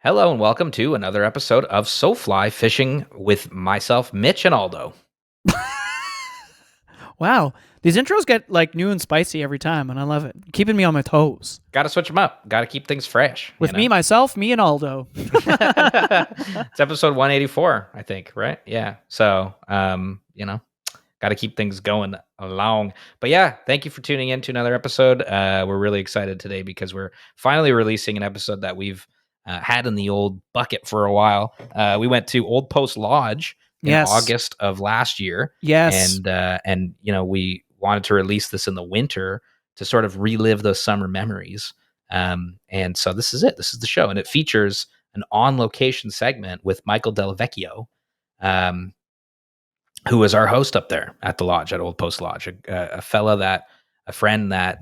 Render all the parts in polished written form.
Hello and welcome to another episode of SoFly Fishing with myself, Mitch, and Aldo. Wow. These intros get like new and spicy every time, and I love it. Keeping me on my toes. Got to switch them up. Got to keep things fresh. With me, myself, me, and Aldo. It's episode 184, I think, right? Yeah. So, got to keep things going along. But yeah, thank you for tuning in to another episode. We're really excited today because we're finally releasing an episode that we've had in the old bucket for a while. We went to Old Post Lodge in August of last year. Yes. And we wanted to release this in the winter to sort of relive those summer memories. And so this is it. This is the show. And it features an on-location segment with Michael Del Vecchio, who was our host up there at the lodge, at Old Post Lodge, a friend that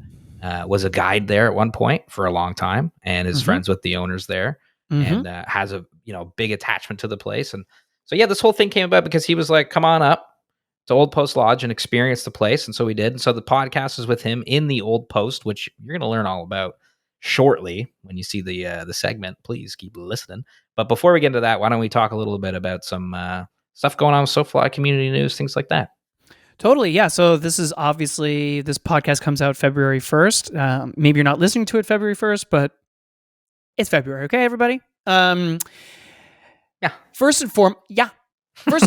was a guide there at one point for a long time and is friends with the owners there and has a big attachment to the place. And so, yeah, this whole thing came about because he was like, come on up to Old Post Lodge and experience the place. And so we did. And so the podcast is with him in the Old Post, which you're going to learn all about shortly when you see the segment. Please keep listening. But before we get into that, why don't we talk a little bit about some stuff going on with SoFly community news, things like that. Totally, yeah. So this podcast comes out February 1st. Maybe you're not listening to it February 1st, but it's February, okay, everybody? Yeah. First and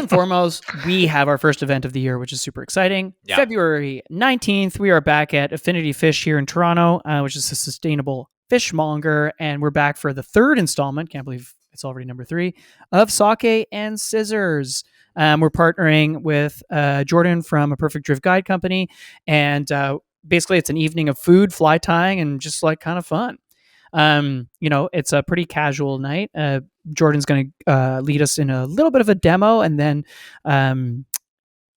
foremost, we have our first event of the year, which is super exciting. Yeah. February 19th, we are back at Affinity Fish here in Toronto, which is a sustainable fishmonger, and we're back for the third installment, can't believe it's already number 3, of Sake and Scissors. We're partnering with Jordan from A Perfect Drift Guide Company, and basically it's an evening of food, fly tying, and just like kind of fun. It's a pretty casual night. Jordan's going to lead us in a little bit of a demo, and then I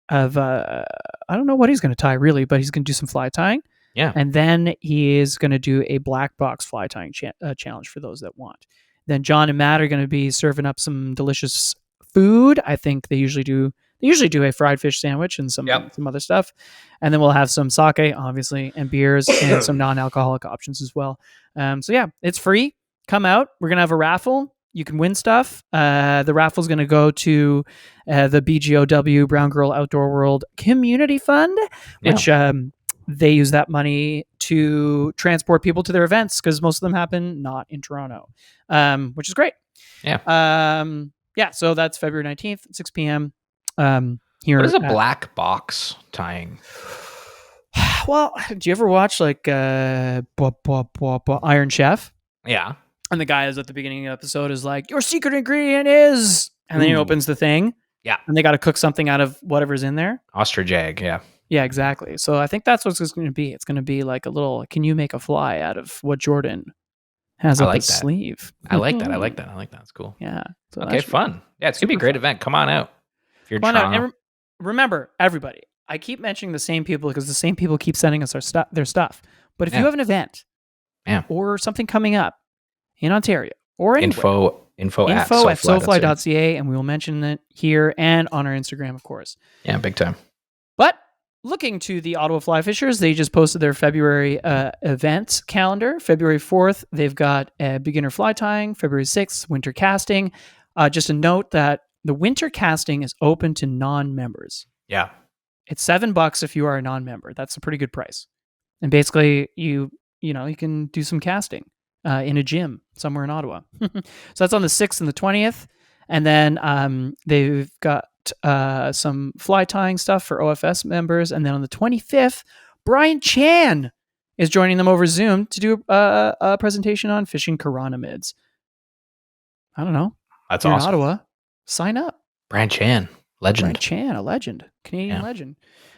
don't know what he's going to tie really, but he's going to do some fly tying. Yeah. And then he is going to do a black box fly tying challenge for those that want. Then John and Matt are going to be serving up some delicious food. I think they usually do a fried fish sandwich and some other stuff. And then we'll have some sake, obviously, and beers and some non-alcoholic options as well. So yeah, it's free. Come out. We're going to have a raffle. You can win stuff. The raffle is going to go to the BGOW, Brown Girl Outdoor World Community Fund, which they use that money to transport people to their events because most of them happen not in Toronto, which is great. Yeah. So that's February 19th, 6 p.m. Here. What is a black box tying? Well, do you ever watch like Iron Chef? Yeah. And the guy is at the beginning of the episode is like, your secret ingredient is, and then he opens the thing. Yeah. And they got to cook something out of whatever's in there. Ostrich egg. Yeah. Yeah, exactly. So I think that's what it's going to be. It's going to be like a little, can you make a fly out of what Jordan has up his sleeve? I like that. It's cool. Yeah. So okay, fun. Yeah, it's going to be a great event. Come on out. If you're Come on out. And remember, everybody, I keep mentioning the same people because the same people keep sending us their stuff. But if you have an event or something coming up in Ontario or anywhere, info at SoFly.ca, and we will mention it here and on our Instagram, of course. Yeah, big time. But looking to the Ottawa Fly Fishers, they just posted their February event calendar. February 4th, they've got beginner fly tying. February 6th, winter casting. Just a note that the winter casting is open to non-members. Yeah. It's $7 if you are a non-member. That's a pretty good price. And basically, you can do some casting in a gym somewhere in Ottawa. So that's on the 6th and the 20th. And then they've got some fly tying stuff for OFS members. And then on the 25th, Brian Chan is joining them over Zoom to do a presentation on fishing chironomids. I don't know. That's awesome. In Ottawa, sign up. Brian Chan, legend. Brian Chan, a legend. Canadian legend.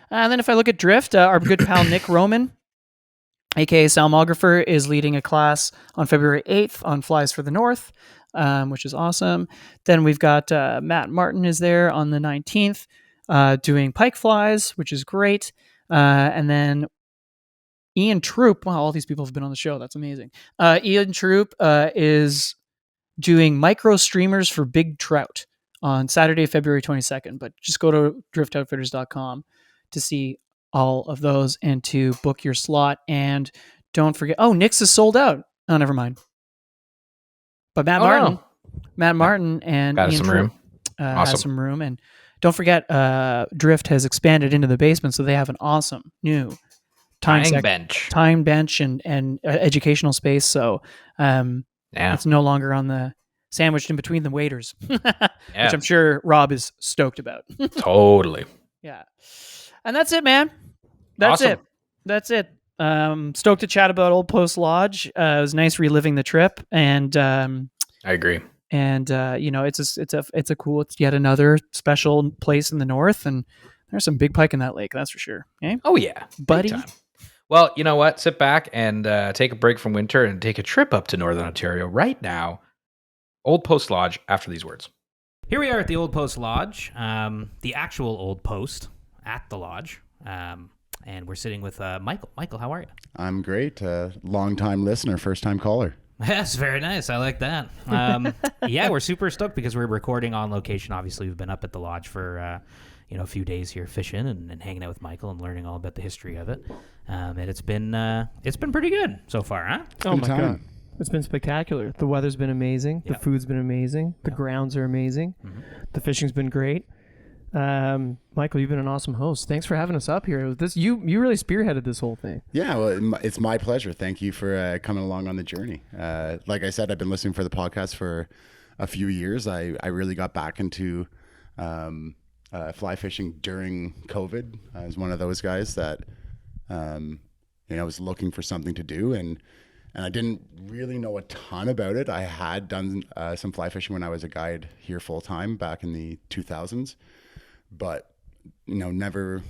And then if I look at Drift, our good pal Nick Roman, aka Salmographer, is leading a class on February 8th on Flies for the North, which is awesome. Then we've got Matt Martin is there on the 19th doing pike flies, which is great. And then Ian Troop, wow, all these people have been on the show. That's amazing. Ian Troop is doing micro streamers for big trout on Saturday, February 22nd. But just go to driftoutfitters.com to see all of those and to book your slot. And don't forget, Nick's is sold out. Oh, never mind. But Matt Martin, Matt Martin and got Ian some Tripp, room. Awesome. has some room. And don't forget, Drift has expanded into the basement, so they have an awesome new Tying bench. time bench and educational space. So it's no longer on the sandwiched in between the waiters, which I'm sure Rob is stoked about. Totally. Yeah. And that's it, man. That's it. Stoked to chat about Old Post Lodge. It was nice reliving the trip, and I agree. And it's yet another special place in the north, and there's some big pike in that lake, that's for sure. Okay? Oh yeah, buddy. Well, you know what? Sit back and take a break from winter and take a trip up to Northern Ontario right now. Old Post Lodge after these words. Here we are at the Old Post Lodge, the actual Old Post at the lodge. And we're sitting with Michael. Michael, how are you? I'm great. Long-time listener, first-time caller. Yes, very nice. I like that. Yeah, we're super stoked because we're recording on location. Obviously, we've been up at the lodge for a few days here fishing and hanging out with Michael and learning all about the history of it. And it's been pretty good so far, huh? Oh my God. It's been spectacular. The weather's been amazing. Yep. The food's been amazing. The grounds are amazing. Mm-hmm. The fishing's been great. Michael, you've been an awesome host. Thanks for having us up here. You really spearheaded this whole thing. Yeah, well, it's my pleasure. Thank you for coming along on the journey. Like I said, I've been listening for the podcast for a few years. I really got back into fly fishing during COVID. I was one of those guys that was looking for something to do, and I didn't really know a ton about it. I had done some fly fishing when I was a guide here full time back in the 2000s. But never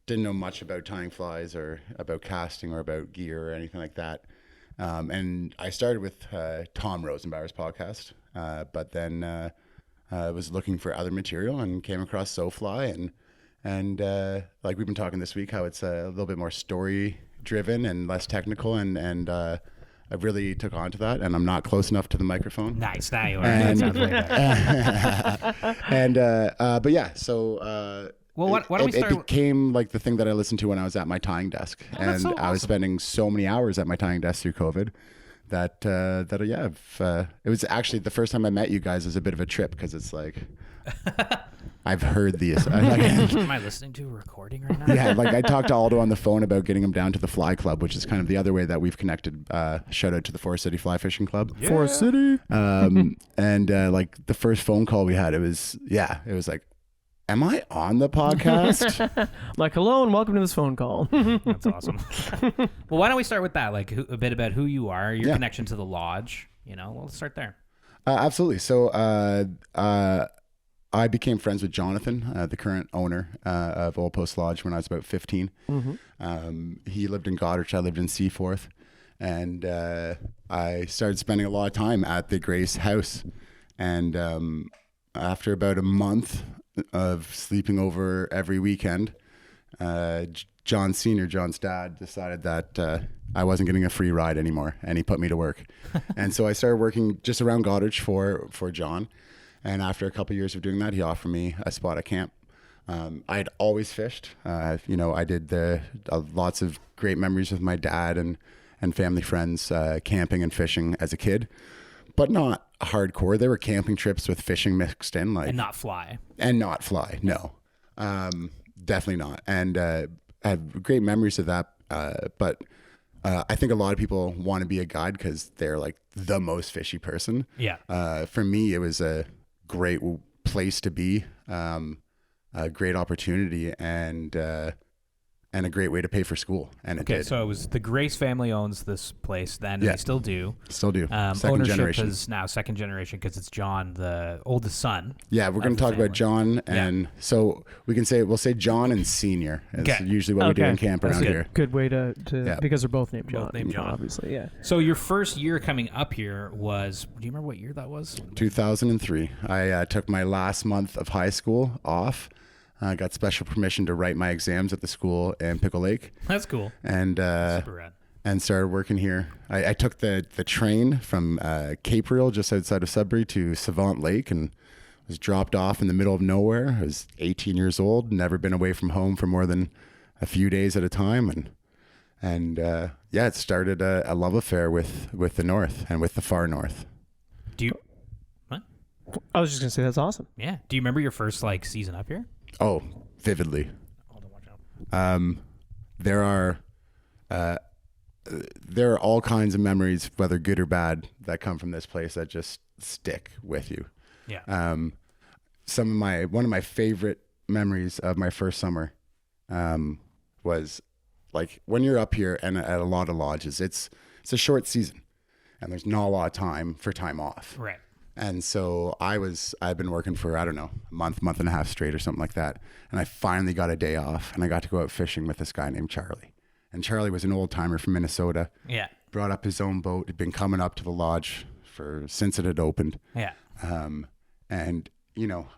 didn't know much about tying flies or about casting or about gear or anything like that. And I started with Tom Rosenbauer's podcast, but then I was looking for other material and came across SoFly and like we've been talking this week, how it's a little bit more story driven and less technical, and I really took on to that, and I'm not close enough to the microphone. Nice, now you are. That sounds way better. But yeah, so why don't we start? It became like the thing that I listened to when I was at my tying desk, and so awesome. I was spending so many hours at my tying desk through COVID that it was actually the first time I met you guys was a bit of a trip, because it's like I've heard these. Am I listening to a recording right now? Yeah, like I talked to Aldo on the phone about getting him down to the Fly Club, which is kind of the other way that we've connected. Shout out to the Forest City Fly Fishing Club. Yeah. Forest City. And like the first phone call we had, it was like, am I on the podcast? Like, hello and welcome to this phone call. That's awesome. Well, why don't we start with that? Like a bit about who you are, your connection to the lodge. Let's start there. Absolutely. So I became friends with Jonathan, the current owner of Old Post Lodge, when I was about 15. Mm-hmm. He lived in Goderich. I lived in Seaforth. And I started spending a lot of time at the Grace house. And after about a month of sleeping over every weekend, John Sr., John's dad, decided that I wasn't getting a free ride anymore, and he put me to work. And so I started working just around Goderich for John. And after a couple of years of doing that, he offered me a spot at camp. I had always fished. I did lots of great memories with my dad and family friends camping and fishing as a kid, but not hardcore. There were camping trips with fishing mixed in, like, and not fly. No, definitely not. And I have great memories of that. But I think a lot of people want to be a guide because they're like the most fishy person. Yeah. For me, it was a great place to be, a great opportunity, and a great way to pay for school. And it did. So it was the Grace family owns this place then, and they still do. Second ownership generation. is now second generation because it's John, the oldest son. Yeah, we're going to talk about John, and so we'll say John and Senior is usually what we do in camp around here. Good way to because they're both named John. Both named John. Obviously, yeah. So your first year coming up here was, do you remember what year that was? 2003. I took my last month of high school off. I got special permission to write my exams at the school in Pickle Lake. That's cool. And super rad. And started working here. I took the train from Capriel, just outside of Sudbury, to Savant Lake, and was dropped off in the middle of nowhere. I was 18 years old, never been away from home for more than a few days at a time, and it started a love affair with the North and with the far North. Do you? What? I was just gonna say that's awesome. Yeah. Do you remember your first like season up here? Oh, vividly. Hold on, watch out. There are all kinds of memories, whether good or bad, that come from this place that just stick with you. Yeah. One of my favorite memories of my first summer was like when you're up here and at a lot of lodges, it's a short season and there's not a lot of time for time off. Right. And so I've been working for, I don't know, a month and a half straight or something like that. And I finally got a day off and I got to go out fishing with this guy named Charlie. And Charlie was an old timer from Minnesota. Yeah. Brought up his own boat. Had been coming up to the lodge since it had opened. Yeah. And you know,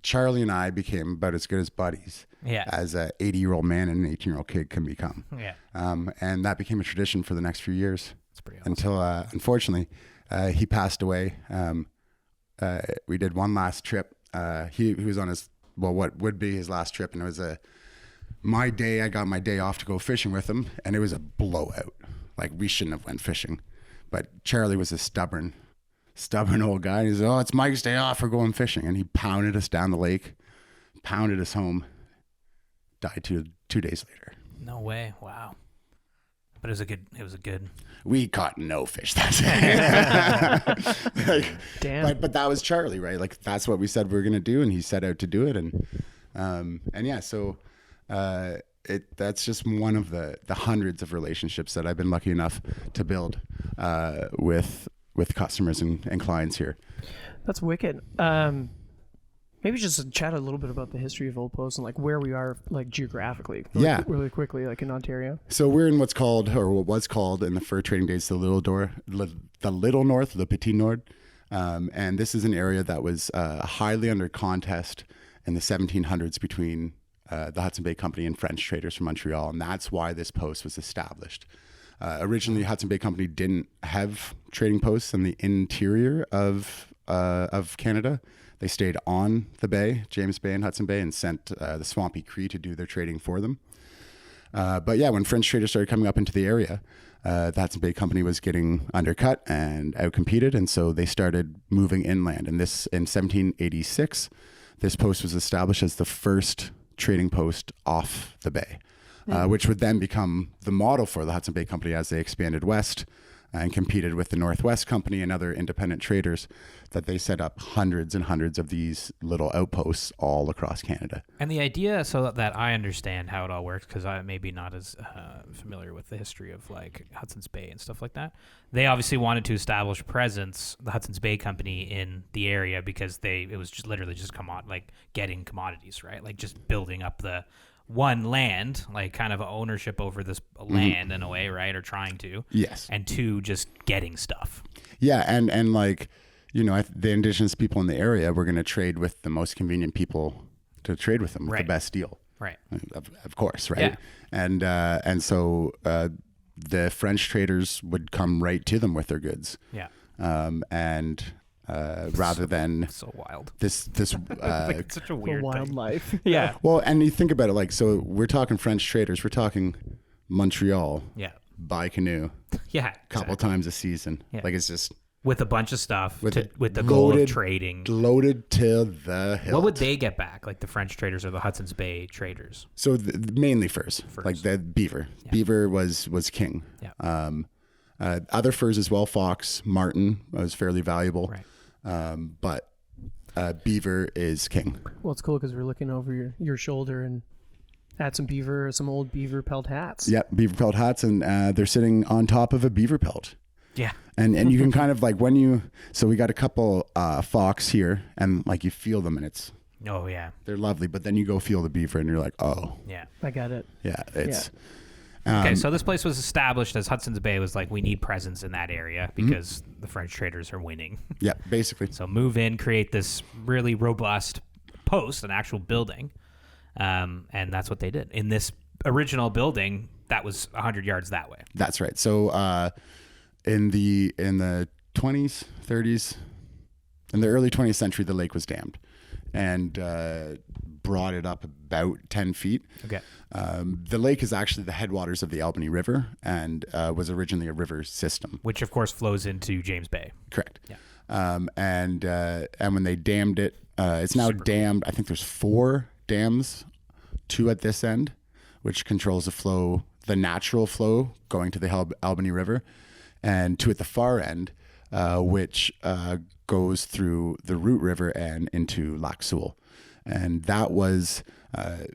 Charlie and I became about as good as buddies as a 80-year-old man and an 18-year-old kid can become. Yeah. And that became a tradition for the next few years. That's pretty awesome. Until, unfortunately, he passed away. We did one last trip. He was on what would be his last trip, and it was my day. I got my day off to go fishing with him, and it was a blowout. Like, we shouldn't have went fishing, but Charlie was a stubborn old guy. He said, "Oh, it's Mike's day off. We're going fishing," and he pounded us down the lake, pounded us home. Died two days later. No way. Wow. But it was a good. We caught no fish that day. Like, Damn. but that was Charlie, right? Like, that's what we said we were going to do, and he set out to do it. And yeah, so that's just one of the hundreds of relationships that I've been lucky enough to build with customers and clients here. That's wicked. Maybe just chat a little bit about the history of Old Post and like where we are like geographically. Really quickly, like in Ontario. So we're in what was called in the fur trading days the Little North, the Petit Nord, and this is an area that was highly under contest in the 1700s between the Hudson Bay Company and French traders from Montreal, and that's why this post was established. Originally, Hudson Bay Company didn't have trading posts in the interior of Canada. They stayed on the bay, James Bay and Hudson Bay, and sent the Swampy Cree to do their trading for them. But yeah, when French traders started coming up into the area, the Hudson Bay Company was getting undercut and outcompeted, and so they started moving inland. And this, in 1786, this post was established as the first trading post off the bay, which would then become the model for the Hudson Bay Company as they expanded west and competed with the Northwest Company and other independent traders, that they set up hundreds and hundreds of these little outposts all across Canada. And the idea, so that I understand how it all works, because I may be not as familiar with the history of like Hudson's Bay and stuff like that. They obviously wanted to establish a presence, the Hudson's Bay Company, in the area because it was just literally just getting commodities, right? Like just building up the one, land, like kind of ownership over this land in a way, right? Or trying to. Yes. And two, just getting stuff. Yeah. And like, you know, the indigenous people in the area were going to trade with the most convenient people to trade with them with the best deal. Right. Of course. Right. Yeah. And so the French traders would come right to them with their goods. Yeah. Rather than so wild. This like, it's such a weird wildlife. Yeah. Well, and you think about it, like, so we're talking French traders, we're talking Montreal. Yeah. By canoe. Yeah. A couple times a season. Yeah. Like, it's just with a bunch of stuff with the goal of trading. Loaded to the hilt. What would they get back? Like the French traders or the Hudson's Bay traders? So mainly furs. Like the beaver. Yeah. Beaver was king. Yeah. Other furs as well, fox, marten was fairly valuable. Right. But beaver is king. Well, it's cool because we're looking over your shoulder and had some old beaver pelt hats. Yep, beaver pelt hats, and they're sitting on top of a beaver pelt. Yeah. And you can kind of like so we got a couple fox here, and like you feel them, and it's oh yeah, they're lovely. But then you go feel the beaver, and you're like, oh yeah, I got it. Yeah, it's. Okay, so this place was established as Hudson's Bay was like, we need presence in that area because the French traders are winning. Yeah, basically. So move in, create this really robust post, an actual building, and that's what they did. In this original building, that was 100 yards that way. That's right. So in the 20s, 30s, in the early 20th century, the lake was dammed and brought it up about 10 feet. Okay. The lake is actually the headwaters of the Albany River and was originally a river system. Which, of course, flows into James Bay. Correct. Yeah. And when they dammed it, it's now dammed. I think there's 4 dams, 2 at this end, which controls the flow, the natural flow going to the Albany River, and 2 at the far end, which goes through the Root River and into Lac Seul. And that was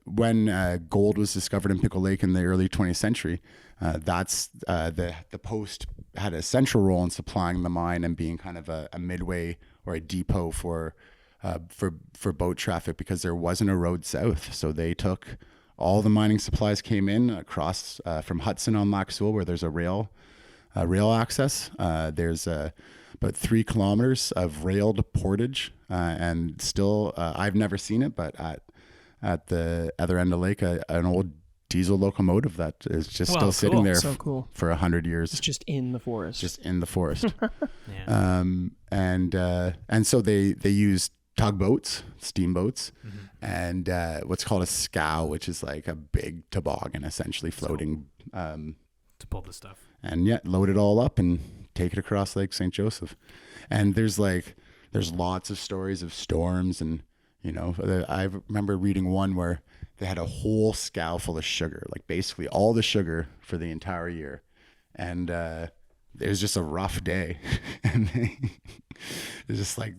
when gold was discovered in Pickle Lake in the early 20th century. That's the post had a central role in supplying the mine and being kind of a midway or a depot for boat traffic, because there wasn't a road south. So they took all the mining supplies, came in across from Hudson on Lac Seul, where there's a rail access. There's about 3 kilometers of railed portage, and still I've never seen it, but at the other end of the lake, an old diesel locomotive that is just still sitting there for 100 years. It's just in the forest. Yeah. And so they use tugboats, steamboats, and what's called a scow, which is like a big toboggan essentially floating to pull the stuff. And load it all up and take it across Lake St. Joseph. And there's lots of stories of storms, and I remember reading one where they had a whole scow full of sugar, like basically all the sugar for the entire year. And it was just a rough day. And it's just like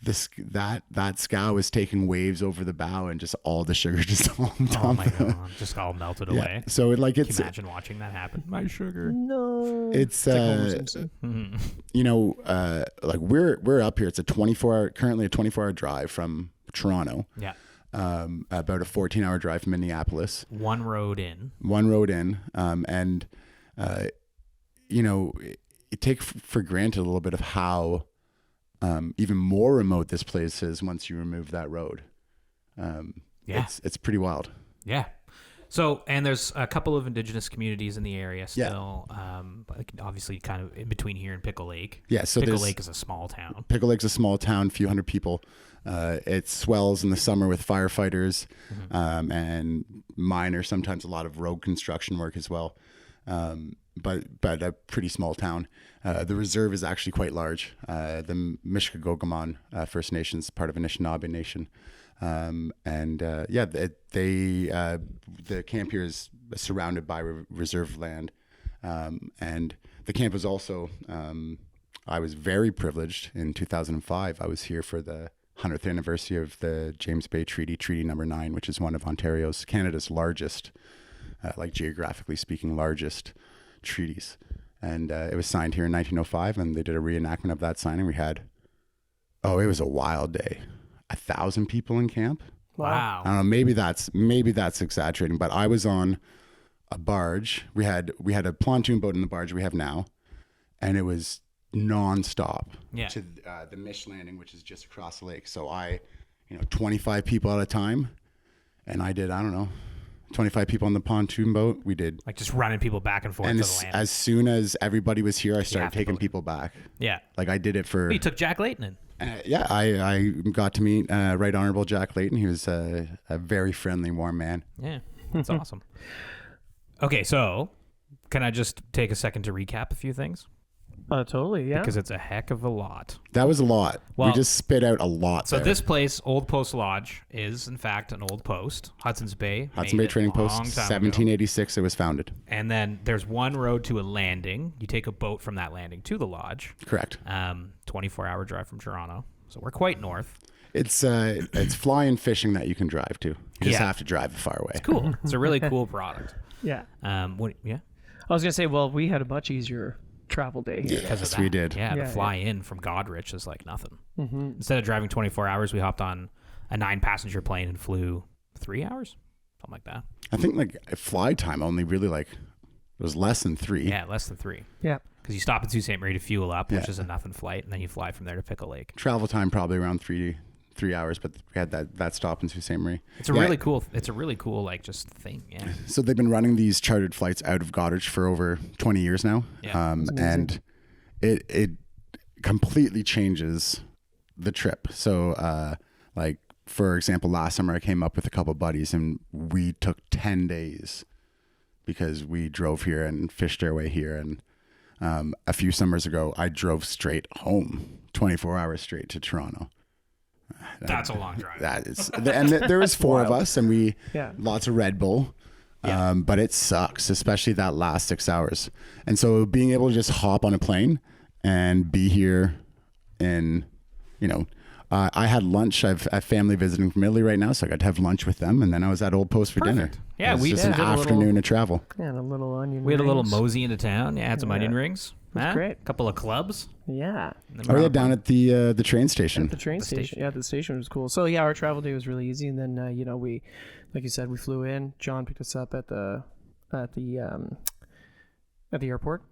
that scow was taking waves over the bow, and just all the sugar just all Oh my God, just all melted away. So it's Can you imagine watching that happen? My sugar. No. It's Simpson. like we're up here. It's currently a 24-hour drive from Toronto. Yeah. About a 14-hour drive from Minneapolis. One road in. And you take for granted a little bit of how even more remote this place is once you remove that road. It's pretty wild. Yeah. So, and there's a couple of indigenous communities in the area still, but obviously kind of in between here and Pickle Lake. Yeah, so Pickle Lake is a small town. Pickle Lake's a small town, few hundred people. It swells in the summer with firefighters and miners, sometimes a lot of road construction work as well. But a pretty small town. The reserve is actually quite large. The Mishkogogomon First Nation's part of Anishinaabe Nation. The camp here is surrounded by reserve land. And the camp was also, I was very privileged in 2005. I was here for the 100th anniversary of the James Bay Treaty number 9, which is one of Canada's largest, geographically speaking, largest treaties. And it was signed here in 1905, and they did a reenactment of that signing. We had, it was a wild day. 1,000 people in camp. Wow. I don't know, maybe that's exaggerating, but I was on a barge. We had a pontoon boat in the barge we have now, and it was nonstop to the Mish landing, which is just across the lake. So 25 people at a time, and I did, 25 people on the pontoon boat. We did just running people back and forth to the land. As soon as everybody was here, I started taking people back. Yeah. I did it for... You took Jack Layton in. I got to meet Right Honorable Jack Layton. He was a very friendly, warm man. Yeah, that's awesome. Okay, so can I just take a second to recap a few things? Totally, yeah. Because it's a heck of a lot. That was a lot. Well, we just spit out a lot. So this place, Old Post Lodge, is in fact an old post. Hudson's Bay Trading Post, 1786 it was founded. And then there's one road to a landing. You take a boat from that landing to the lodge. Correct. 24-hour drive from Toronto. So we're quite north. It's fly-in fishing that you can drive to. You just have to drive far away. It's cool. It's a really cool product. Yeah. Yeah? I was going to say, well, we had a much easier travel day here. Yes, we did. Yeah, the fly in from Goderich is like nothing. Mm-hmm. Instead of driving 24 hours, we hopped on a 9-passenger plane and flew 3 hours, something like that. I think fly time only really it was less than 3. Yeah, less than 3. Yeah. Because you stop at Sault Ste. Marie to fuel up, which is a nothing flight, and then you fly from there to Pickle Lake. Travel time probably around 3 hours, but we had that stop in Sault Ste. Marie. It's a really cool just thing. Yeah. So they've been running these chartered flights out of Goderich for over 20 years now. Yeah. And it completely changes the trip. So for example, last summer I came up with a couple buddies and we took 10 days because we drove here and fished our way here. And a few summers ago, I drove straight home 24 hours straight to Toronto. That's a long drive. That is, and there was 4 of us, and we lots of Red Bull. Yeah. But it sucks, especially that last 6 hours. And so being able to just hop on a plane and be here in, I had lunch. I've family visiting from Italy right now, so I got to have lunch with them, and then I was at Old Post for dinner. Yeah, we just an did a afternoon little- of travel. And a little onion. We had a little rings. mosey into town. Yeah, had some onion rings. That's great. A couple of clubs. Yeah. Oh yeah, down at the train station. At the train station. Yeah, the station was cool. So yeah, our travel day was really easy, and then we, like you said, we flew in. John picked us up at the airport.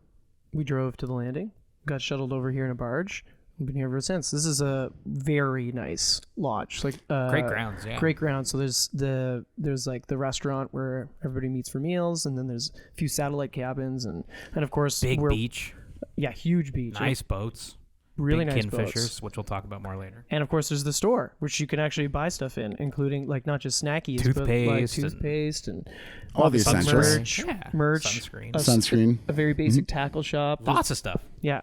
We drove to the landing. Got shuttled over here in a barge. We've been here ever since. This is a very nice lodge. Like Great grounds. Yeah. Great grounds. So there's like the restaurant where everybody meets for meals, and then there's a few satellite cabins, and of course Big beach. Yeah, huge beach. Nice boats. Really Big nice Kinfishers, boats. which we'll talk about more later. And of course, there's the store, which you can actually buy stuff in, including like not just snackies, but like toothpaste and all the essentials. merch, Sunscreen. Sunscreen. a very basic tackle shop. Lots of stuff. Yeah.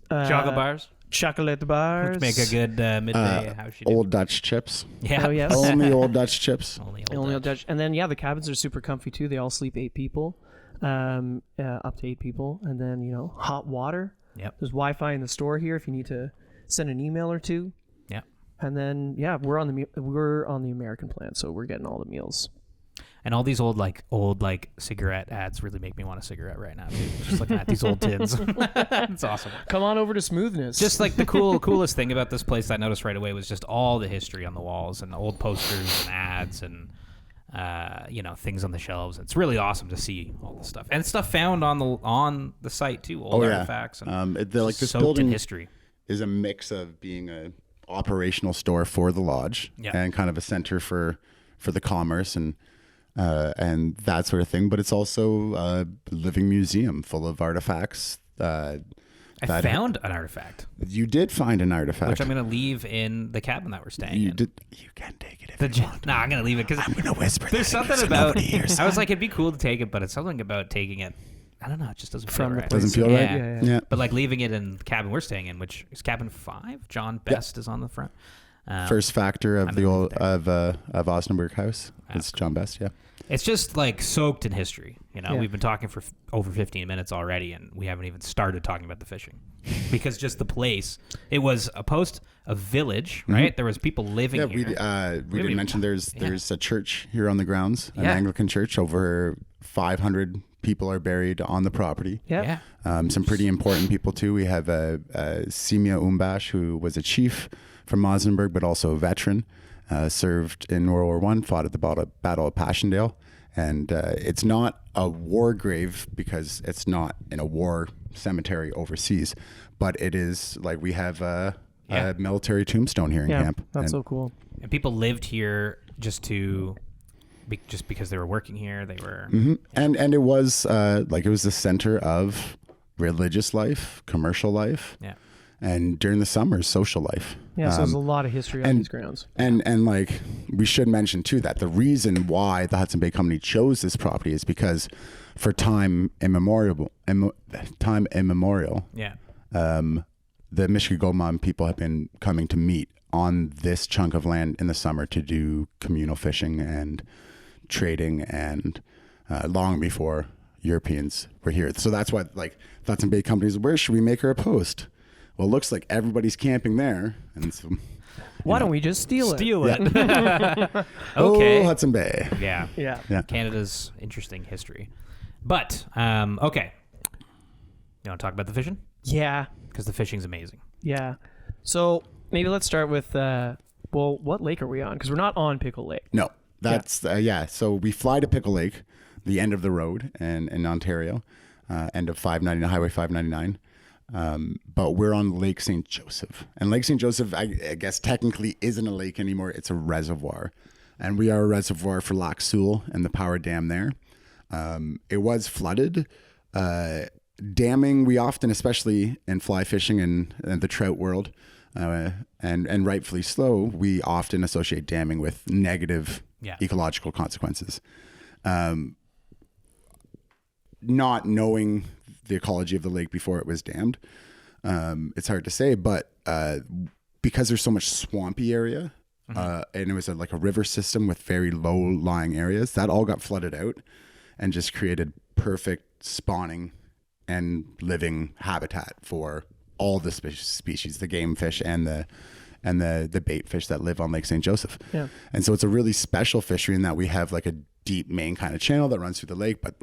Chocolate bars. Chocolate bars. Which make a good midday house. Old Dutch chips. Yeah. Oh, yes. Only old Dutch chips. Only old Dutch. And then, yeah, the cabins are super comfy too. They all sleep 8 people, up to 8 people. And then, hot water. Yep. There's Wi-Fi in the store here if you need to send an email or two. Yep. And then, yeah, we're on the American plan, so we're getting all the meals. And all these old cigarette ads really make me want a cigarette right now, dude. Just looking at these old tins. It's awesome. Come on over to Smoothness. Just like the coolest thing about this place that I noticed right away was just all the history on the walls and the old posters and ads and things on the shelves. It's really awesome to see all this stuff and stuff found on the site too. Old artifacts and this soaked building in history. Is a mix of being a operational store for the lodge and kind of a center for the commerce and that sort of thing. But it's also a living museum full of artifacts. I found an artifact. You did find an artifact, which I'm going to leave in the cabin that we're staying you in. did. You can take it if you want. Nah, I'm going to leave it because I'm going to whisper. There's something about. I was like, it'd be cool to take it, but it's something about taking it. I don't know. It just doesn't feel right. Doesn't feel right. Yeah. But like leaving it in the cabin we're staying in, which is cabin 5. John Best is on the front. First factor of the old of Osnaburg House. It's John Best. Yeah. It's just like soaked in history. We've been talking for over 15 minutes already, and we haven't even started talking about the fishing because just the place. It was a village, right? There was people living here. We didn't mention there's a church here on the grounds, an Anglican church. Over 500 people are buried on the property. Yeah. Some pretty important people too. We have Simea Umbash, who was a chief from Osnaburg, but also a veteran. Served in World War I, fought at the Battle of Passchendaele. And it's not a war grave because it's not in a war cemetery overseas, but it is like we have a military tombstone here in camp. That's so cool. And people lived here just because they were working here. They were, and it was it was the center of religious life, commercial life. Yeah. And during the summers, social life. Yeah, so there's a lot of history on these grounds. And like we should mention too that the reason why the Hudson Bay Company chose this property is because for time immemorial, yeah, the Michigan people have been coming to meet on this chunk of land in the summer to do communal fishing and trading, and long before Europeans were here. So that's why like the Hudson Bay Company is, where should we make our post? Well, it looks like everybody's camping there, and so, why don't we just steal it? Okay. Oh, Hudson Bay. Yeah. Canada's interesting history. But okay, you want to talk about the fishing? Yeah, because the fishing's amazing. Yeah. So maybe let's start with what lake are we on? Because we're not on Pickle Lake. No, that's So we fly to Pickle Lake, the end of the road, in Ontario, end of Highway 599. But we're on Lake St. Joseph, and Lake St. Joseph, I guess technically isn't a lake anymore. It's a reservoir, and we are a reservoir for Lac Seul and the power dam there. It was flooded. Damming, we often, especially in fly fishing and the trout world, and rightfully so, we often associate damming with negative ecological consequences. Not knowing the ecology of the lake before it was dammed, It's hard to say, but because there's so much swampy area, and it was like a river system with very low lying areas, that all got flooded out and just created perfect spawning and living habitat for all the species, the game fish and the bait fish that live on Lake St. Joseph. Yeah. And so it's a really special fishery in that we have like a deep main kind of channel that runs through the lake, but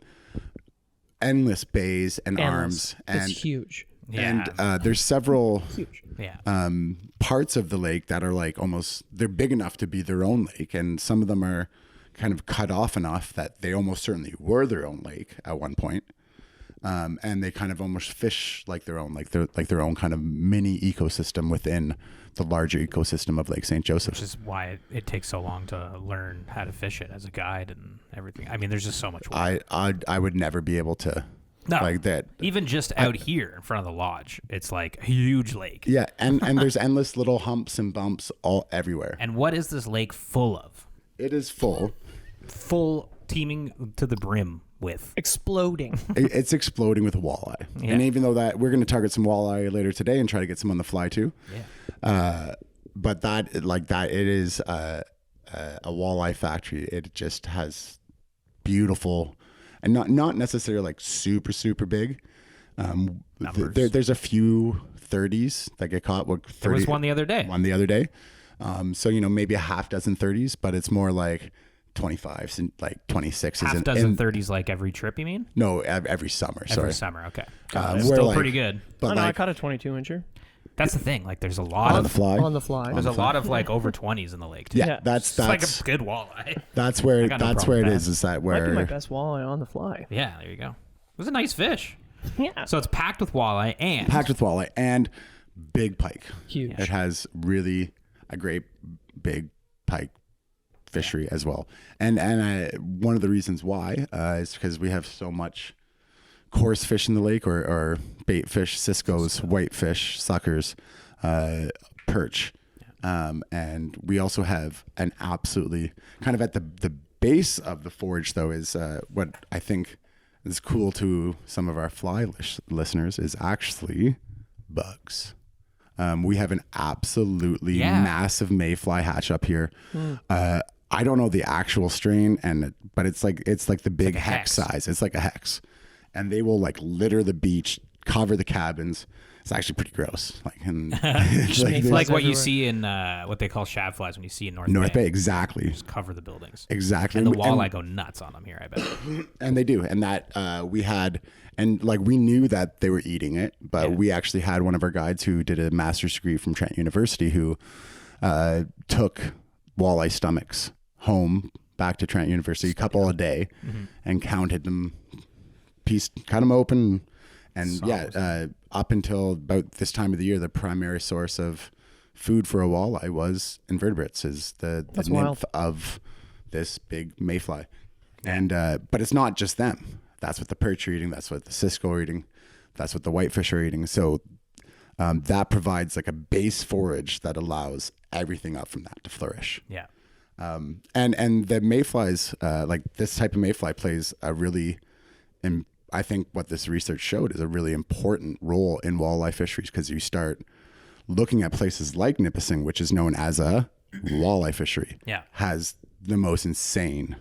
endless bays and arms. And it's huge. Yeah. And there's several Yeah. parts of the lake that are like they're big enough to be their own lake. And some of them are kind of cut off enough that they almost certainly were their own lake at one point. And they kind of almost fish like their own, like their own kind of mini ecosystem within the larger ecosystem of Lake St. Joseph. Which is why it takes so long to learn how to fish it as a guide and everything. I mean, there's just so much work. I would never be able to like that. Even just out here in front of the lodge, it's like a huge lake. Yeah, and there's endless little humps and bumps all everywhere. And what is this lake full of? It is full Teeming to the brim with. Exploding. It's exploding with walleye. Yeah. And even though that we're going to target some walleye later today and try to get some on the fly too. Yeah. But it is a walleye factory. It just has beautiful and not necessarily like super, super big. There's a few 30s that get caught. There was one the other day. So, maybe a half dozen 30s, but it's more like 25s and like 26s. Half dozen 30s like every trip, you mean? No, every summer. Every summer, okay. Still pretty good. But I caught a 22-incher. That's the thing. Like, there's a lot on of the fly. On the fly. There's a lot of like over 20s in the lake too. Yeah, that's like a good walleye. That's where got no that's problem where it with is. that. Is that Might be my where best walleye on the fly. Yeah, there you go. It was a nice fish. Yeah. So it's packed with walleye and packed with walleye and big pike. Huge. It has really a great big pike fishery as well. And one of the reasons why is because we have so much coarse fish in the lake or bait fish, ciscos, whitefish, suckers, perch. And we also have an absolutely kind of at the base of the forage though is what I think is cool to some of our fly listeners is actually bugs. We have an absolutely massive mayfly hatch up here. I don't know the actual strain, but it's like the big hex size. It's like a hex, and they will like litter the beach, cover the cabins. It's actually pretty gross. it's like what you see in what they call shad flies when you see in North Bay. Exactly. Just cover the buildings. Exactly. And the walleye go nuts on them here, I bet. And they do. And that we knew that they were eating it, but we actually had one of our guides who did a master's degree from Trent University who took walleye stomachs home back to Trent University, a couple a day, and counted them, cut them open. And up until about this time of the year, the primary source of food for a walleye was invertebrates, is the nymph of this big mayfly. And but it's not just them. That's what the perch are eating. That's what the cisco are eating. That's what the whitefish are eating. So that provides like a base forage that allows everything up from that to flourish. Yeah. And the mayflies, like this type of mayfly plays a really I think what this research showed is a really important role in walleye fisheries, because you start looking at places like Nipissing, which is known as a walleye fishery, has the most insane.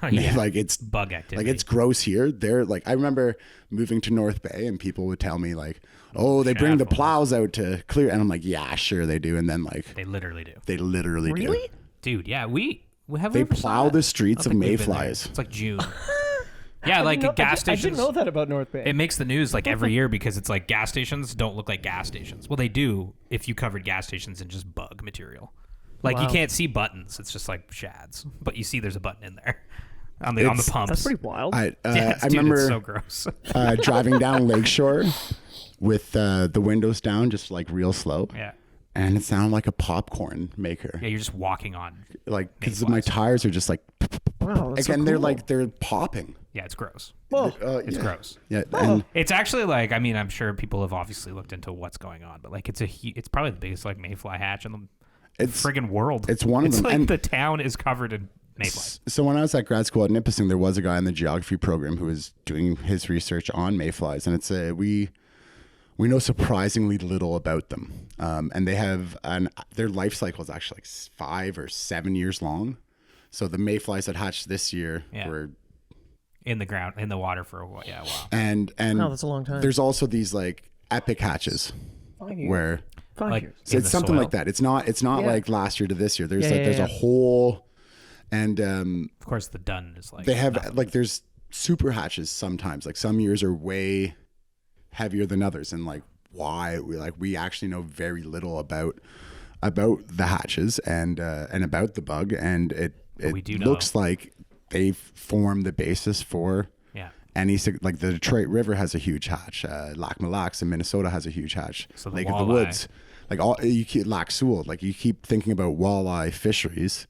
Like it's bug activity. Like it's gross here. They're like, I remember moving to North Bay and people would tell me like, oh, they bring the plows out to clear. And I'm like, yeah, sure they do. And then like, they literally do. They literally do. Dude, yeah, we have. They plow the streets of mayflies. It's like June. Yeah, like gas stations. I didn't know that about North Bay. It makes the news like every year because it's like gas stations don't look like gas stations. Well, they do if you covered gas stations in just bug material. Like you can't see buttons. It's just like shads, but you see there's a button in there on the pumps. That's pretty wild. I dude, remember it's so gross. driving down Lakeshore with the windows down, just like real slow. Yeah. And it sounded like a popcorn maker. Yeah, you're just walking on. Like, because my tires are just like, wow, that's again, so cool. they're popping. Yeah, it's gross. It's gross. Yeah, and it's actually like, I mean, I'm sure people have obviously looked into what's going on, but like it's probably the biggest like mayfly hatch in the friggin' world. It's one of them. Like and the town is covered in mayflies. So when I was at grad school at Nipissing, there was a guy in the geography program who was doing his research on mayflies, and it's we know surprisingly little about them. And they have their life cycle is actually like 5 or 7 years long. So the mayflies that hatched this year were in the water for a while. Yeah, wow. And Oh, that's a long time. there's also these like epic hatches 5 years. where 5 Like, years. so it's something like that. It's not like last year to this year. There's there's a whole, and Of course, the dun is like they have nothing. like there's super hatches sometimes. Like some years are way heavier than others, and like why we actually know very little about the hatches and about the bug, and it we do looks like they form the basis for any, like the Detroit River has a huge hatch, Lac Mille Lacs in Minnesota has a huge hatch, So the Lake of the walleye. Woods, like all you keep Lac Sewell, like you keep thinking about walleye fisheries.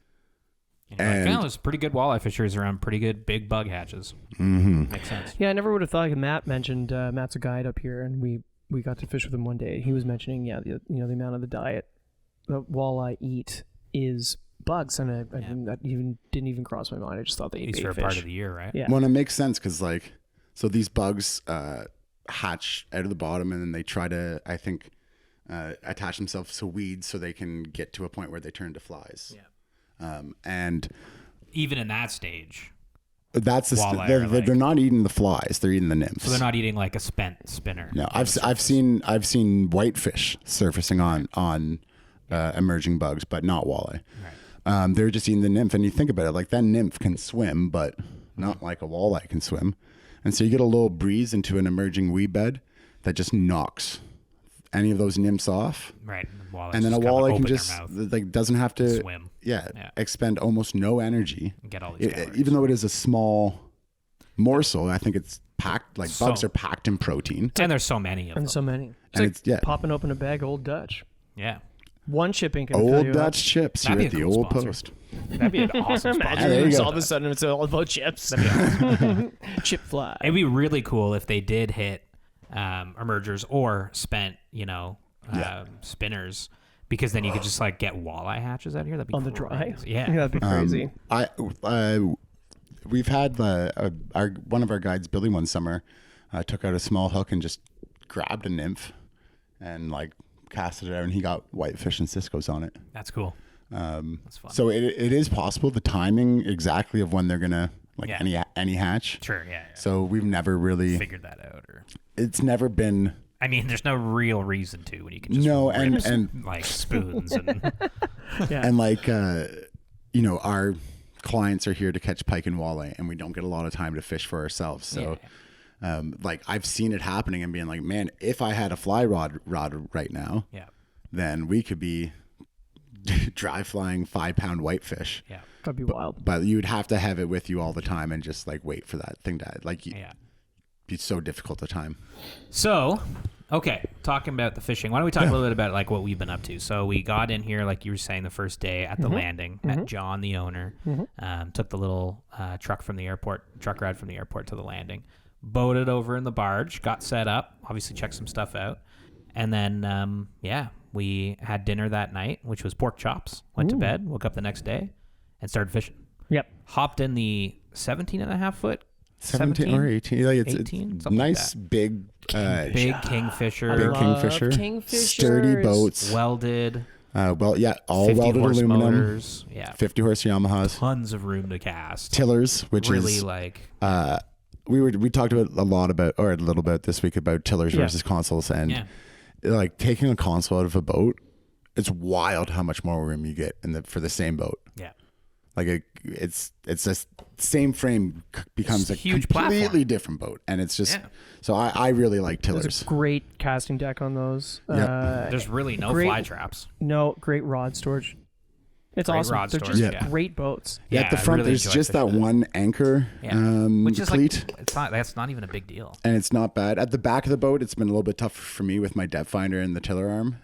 And there's pretty good walleye fisheries around pretty good big bug hatches. Makes sense. Yeah, I never would have thought. Matt mentioned Matt's a guide up here, and we got to fish with him one day. He was mentioning the amount of the diet that walleye eat is bugs, and I that didn't even cross my mind. I just thought they ate At least bait for a fish. part of the year, right? Yeah. Well, it makes sense because like so these bugs hatch out of the bottom, and then they try to attach themselves to weeds so they can get to a point where they turn to flies. And Even in that stage, that's Walleye are like- they're not eating the flies; they're eating the nymphs. so they're not eating like a spent spinner. No, I've seen whitefish surfacing on emerging bugs, but not walleye. Right. They're just eating the nymph, and you think about it, like that nymph can swim, but not like a walleye can swim. And so you get a little breeze into an emerging weed bed that just knocks any of those nymphs off. Right. And then a walleye can just like doesn't have to swim. Yeah, expend almost no energy. And get all these calories. Even though it is a small morsel, I think it's packed like So- bugs are packed in protein. And there's so many of them. And so many. It's And like it's popping open a bag of Old Dutch. Yeah. One shipping can fill Old you Dutch chips That'd here be at a the cool Old sponsor. Post. That'd be an awesome sponsor. Yeah, there you go. All of a sudden, it's all about chips. That'd be awesome. Chip fly. It'd be really cool if they did hit emergers or spent, spinners, because then you could just like get walleye hatches out here. That'd be On the dry? crazy. Yeah. That'd be crazy. We've had one of our guides, Billy, one summer took out a small hook and just grabbed a nymph and like casted it out, and he got whitefish and ciscos on it. That's cool. That's fun. So it is possible, the timing exactly of when they're gonna any hatch. Sure. Yeah. So we've never really Figured that out. Or it's never been I mean, there's no real reason to when you can just No, rip and like spoons and and like our clients are here to catch pike and walleye, and we don't get a lot of time to fish for ourselves. So like I've seen it happening and being like, man, if I had a fly rod right now, then we could be dry flying 5-pound whitefish. yeah. That'd be wild. But you would have to have it with you all the time and just like wait for that thing to like Yeah. it's so difficult to time. So, okay, talking about the fishing. Why don't we talk a little bit about like what we've been up to? So we got in here, like you were saying, the first day at the landing, met John, the owner, took the little truck ride from the airport to the landing, boated over in the barge, got set up, obviously checked some stuff out, and then we had dinner that night, which was pork chops. Went to bed, woke up the next day, and started fishing. Yep. Hopped in the 17.5 foot. 17 or 18. Like it's 18, something nice like big Big kingfisher. big love kingfisher. kingfishers. Sturdy boats. Welded. All 50 welded horse aluminum. motors. Yeah. 50 horse Yamahas. Tons of room to cast. Tillers, which Really is like we talked about a little bit this week about tillers versus consoles, and like taking a console out of a boat, it's wild how much more room you get for the same boat. yeah. Like it's the same frame becomes a huge completely platform. different boat, and it's just so I really like There's tillers. a great casting deck on those. Yep. There's really no great- fly traps. No, great rod storage. It's Great awesome. rod They're storage, just yeah. great boats. At the I front, really there's enjoy just that fishing one anchor which is cleat. like that's not even a big deal. And it's not bad. At the back of the boat, it's been a little bit tougher for me with my depth finder and the tiller arm.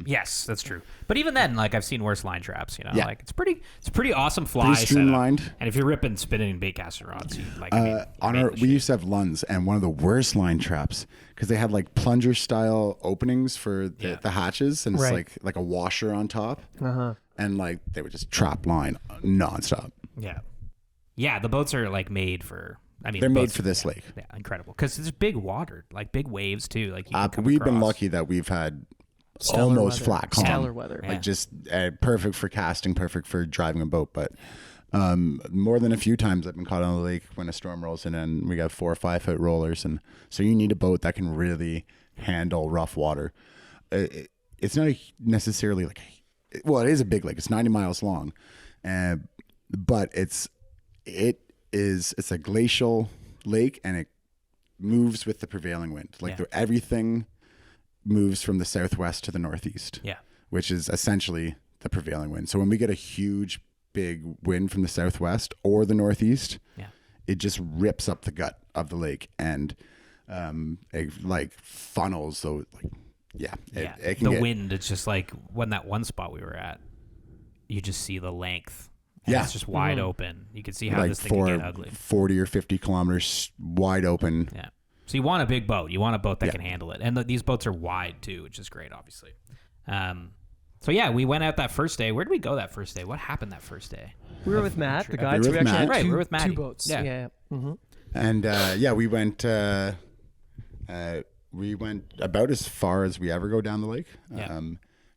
Yes, that's true. But even then, like I've seen worse line traps. Yeah. Like it's pretty awesome fly. Pretty setup. streamlined. And if you're ripping spinning bait caster rods, you like We used to have Lunds, and one of the worst line traps because they had like plunger style openings for the hatches, and Right. it's like a washer on top, Uh-huh. and like they would just trap line nonstop. Yeah. The boats are like made for I mean, they're made boats- for this yeah, lake. Yeah, incredible. Because it's big water, like big waves too. Like you can come We've been across. lucky that we've had Stellar almost weather. flat calm. Stellar weather. Yeah. Like just perfect for casting, perfect for driving a boat. But more than a few times I've been caught on the lake when a storm rolls in and we got 4 or 5 foot rollers. And so you need a boat that can really handle rough water. It's not necessarily like, well, it is a big lake. It's 90 miles long. But it's a glacial lake and it moves with the prevailing wind. Like everything moves from the southwest to the northeast. Yeah. Which is essentially the prevailing wind. So when we get a huge, big wind from the southwest or the northeast, it just rips up the gut of the lake and it like funnels. So like, it can the get, wind. It's just like when that one spot we were at, you just see the length. And Yeah. it's just wide open. You can see how like this thing can get ugly. 40 or 50 kilometers wide open. Yeah. So you want a big boat. You want a boat that can handle it. And these boats are wide too, which is great, obviously. So yeah, we went out that first day. Where did we go that first day? What happened that first day? We were with Matt, the guide. We were So we with actually Matt. had Right, two, we were with Matty. two boats. Yeah. Yeah. Mm-hmm. And we went about as far as we ever go down the lake.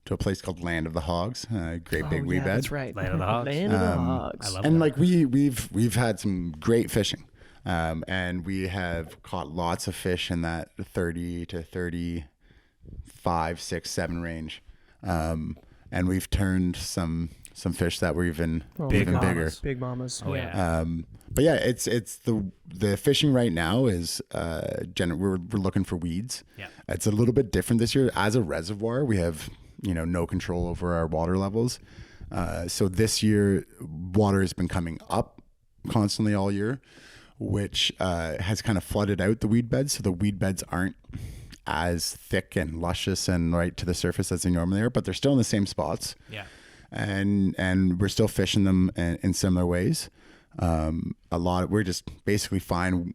To a place called Land of the Hogs, great big wee bed. That's right. Land of the Hogs. Land of the Hogs. I love And that. like we've had some great fishing, and we have caught lots of fish in that 30 to 35, 6, 7 range, and we've turned some fish that were even bigger. mamas. Big mamas. Oh, yeah. But yeah, it's the fishing right now is we're looking for weeds. Yeah. It's a little bit different this year. As a reservoir, we have no control over our water levels. So this year, water has been coming up constantly all year, which has kind of flooded out the weed beds. So the weed beds aren't as thick and luscious and right to the surface as they normally are, but they're still in the same spots. Yeah. And we're still fishing them in similar ways. We're just basically find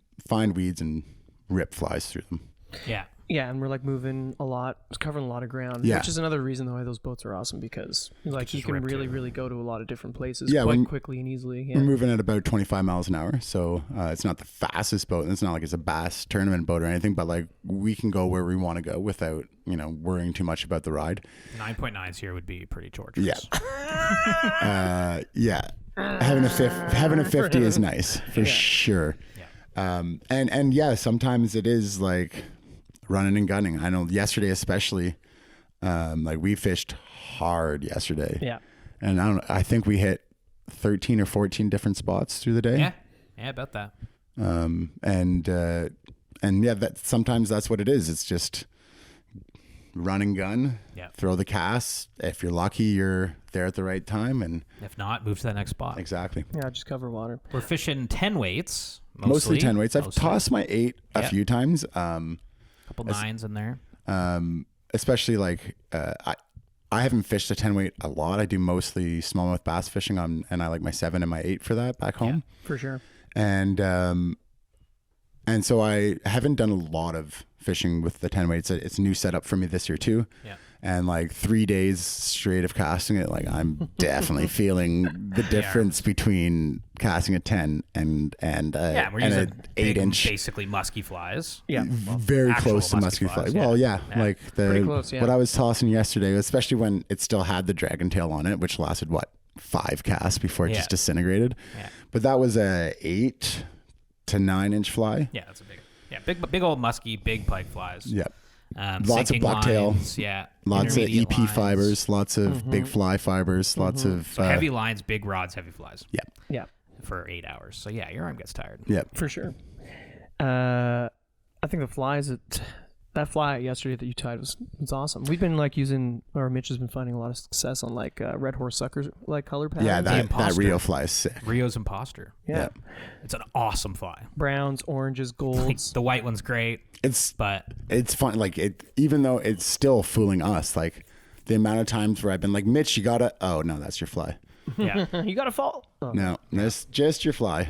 weeds and rip flies through them. Yeah. Yeah, and we're like moving a lot, covering a lot of ground, Yeah. which is another reason why those boats are awesome because like you can rip really, through. really go to a lot of different places Yeah, quite quickly and easily. Yeah. We're moving at about 25 miles an hour. So it's not the fastest boat. And it's not like it's a bass tournament boat or anything, but like we can go where we want to go without, worrying too much about the ride. 9.9s here would be pretty torturous. Yeah. Having a 50 is nice for sure. Yeah. And yeah, sometimes it is like running and gunning. I know yesterday, especially, like we fished hard yesterday. Yeah. And I think we hit 13 or 14 different spots through the day. Yeah. Yeah, about that. And yeah, sometimes that's what it is. It's just run and gun, throw the cast. If you're lucky, you're there at the right time. And If not, move to that next spot. exactly. Yeah, just cover water. We're fishing 10 weights. Mostly 10 weights. I've tossed my 8 a few times. Couple 9s in there. Especially like, I haven't fished a 10 weight a lot. I do mostly smallmouth bass fishing and I like my 7 and my 8 for that back home. For sure. And so I haven't done a lot of fishing with the 10 weight. It's a new setup for me this year too. Yeah. And like 3 days straight of casting it, like I'm definitely feeling the difference between casting a 10 and We're and using an 8-inch. basically musky flies. Yeah. Very actual close to musky musky fly. flies, Well, yeah. like Pretty close, yeah. what I was tossing yesterday, especially when it still had the dragon tail on it, which lasted 5 casts before it just disintegrated. Yeah. But that was a 8 to 9-inch fly. Yeah, that's a big old musky, big pike flies. Yep. Lots of bucktail. Lots of EP intermediate lines. fibers, lots of big fly fibers, lots of So heavy lines, big rods, heavy flies. Yeah. Yeah, For 8 hours. So yeah, your arm gets tired. Yeah. for sure. I think the flies that fly yesterday that you tied was awesome. We've been like Mitch has been finding a lot of success on like red horse suckers like color patterns. Yeah, that imposter. Rio fly is sick. Rio's imposter. yeah. It's an awesome fly. Browns, oranges, golds. The white one's great, It's but fun. Like even though it's still fooling us, like the amount of times where I've been like, Mitch, you gotta. Oh no, that's your fly. yeah. You got to fall. Oh. No, that's just your fly.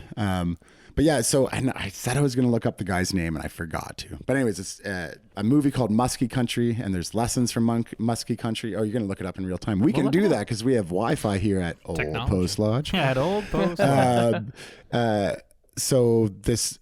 But yeah, so I said I was going to look up the guy's name and I forgot to. But anyways, it's a movie called Muskie Country and there's lessons from Muskie Country. Oh, you're going to look it up in real time. We can do that because we have Wi-Fi here at Old Technology. Post Lodge. Yeah, at Old Post. So this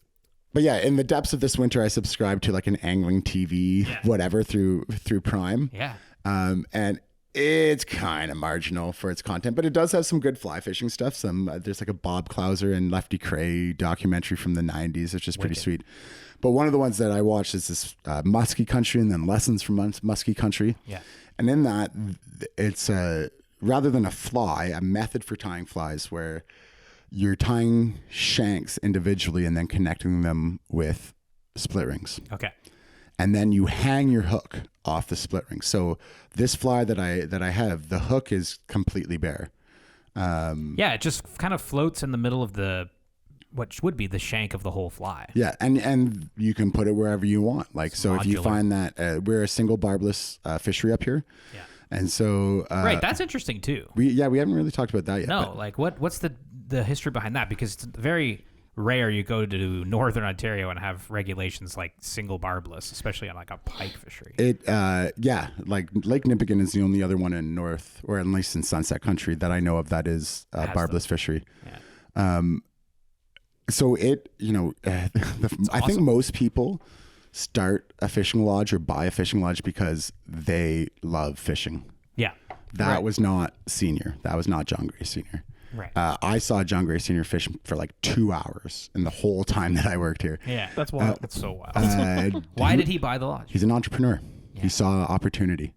But yeah, in the depths of this winter, I subscribed to like an angling TV, whatever, through Prime. Yeah. And it's kind of marginal for its content, but it does have some good fly fishing stuff. There's like a Bob Clouser and Lefty Cray documentary from the 90s, which is pretty sweet. But one of the ones that I watched is this Muskie Country and then Lessons from Muskie Country. Yeah. And in that, it's rather than a fly, a method for tying flies where you're tying shanks individually and then connecting them with split rings. Okay. And then you hang your hook off the split ring. So this fly that I have, the hook is completely bare. Yeah, it just kind of floats in the middle of what would be the shank of the whole fly. Yeah, and you can put it wherever you want. Like, so modular. if you find that we're a single barbless fishery up here. Yeah. And so right, that's interesting too. We haven't really talked about that yet. No, like what's the history behind that? Because it's very rare you go to northern Ontario and have regulations like single barbless, especially on like a pike fishery. Like Lake Nipigon is the only other one in North, or at least in Sunset Country, that I know of that is barbless fishery. Yeah. So it, I think most people start a fishing lodge or buy a fishing lodge because they love fishing. Yeah. That was not Senior. That was not John Gray Senior. Right. I saw John Gray Senior fish for like 2 hours in the whole time that I worked here. Yeah. That's wild. That's so wild. Why did he buy the lodge? He's an entrepreneur. Yeah. He saw an opportunity.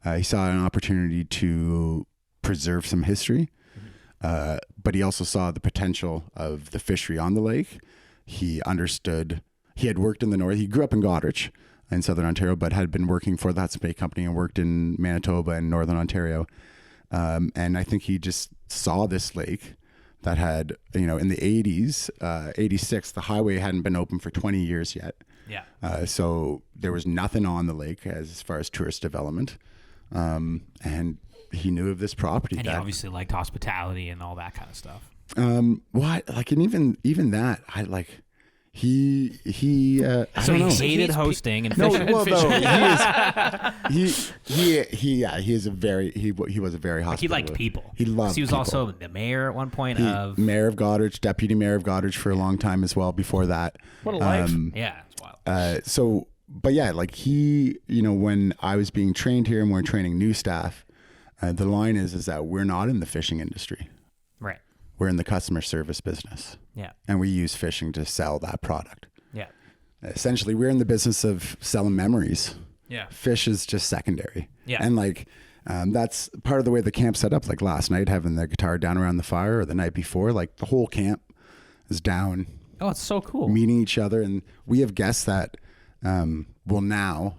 He saw an opportunity to preserve some history, but he also saw the potential of the fishery on the lake. He understood. He had worked in the north. He grew up in Goderich in southern Ontario, but had been working for the Hudson Bay Company and worked in Manitoba and northern Ontario. And I think he just saw this lake that had, in the 80s, 86, the highway hadn't been open for 20 years yet. Yeah. So there was nothing on the lake as far as tourist development. And he knew of this property. And he obviously liked hospitality and all that kind of stuff. And even that, I like... So he hated hosting and fishing. No, he was a very hospitable. He liked people. He loved. He was people. also the mayor at one point mayor of Goderich, deputy mayor of Goderich for a long time as well. Before that, what a life! Yeah, it's wild. But yeah, like he, when I was being trained here and we're training new staff, the line is that we're not in the fishing industry. Right. We're in the customer service business. Yeah. And we use fishing to sell that product. Yeah. Essentially, we're in the business of selling memories. Yeah. Fish is just secondary. Yeah. And that's part of the way the camp's set up. Like last night, having the guitar down around the fire, or the night before, like the whole camp is down. Oh, it's so cool. Meeting each other. And we have guests that will now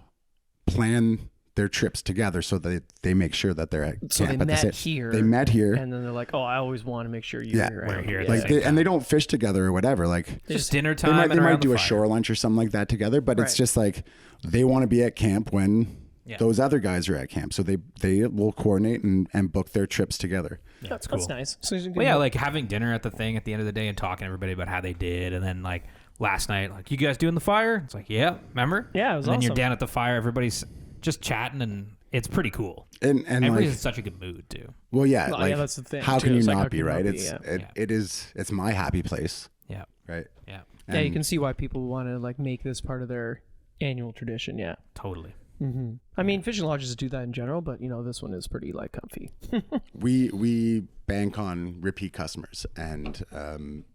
plan their trips together so that they make sure that they're at so camp. they met here. They met here. And then they're like, oh, I always want to make sure you're we're here. And they don't fish together or whatever. Like just dinner time. They might do a shore lunch or something like that together, but it's just like they want to be at camp when those other guys are at camp. So they will coordinate and book their trips together. Yeah, that's cool. That's nice. So like having dinner at the thing at the end of the day and talking to everybody about how they did, and then like last night, like, you guys doing the fire? It's like, yeah, remember? Yeah, it was and then awesome. You're down at the fire, everybody's just chatting, and it's pretty cool. And everybody's in such a good mood too. Well, yeah, that's the thing. How too. can you It's like, not how be, can right? not be, It's my happy place. Yeah. Right. Yeah. Yeah, you can see why people want to like make this part of their annual tradition. Yeah. Totally. Mm-hmm. I mean, fishing lodges do that in general, but this one is pretty like comfy. We bank on repeat customers, and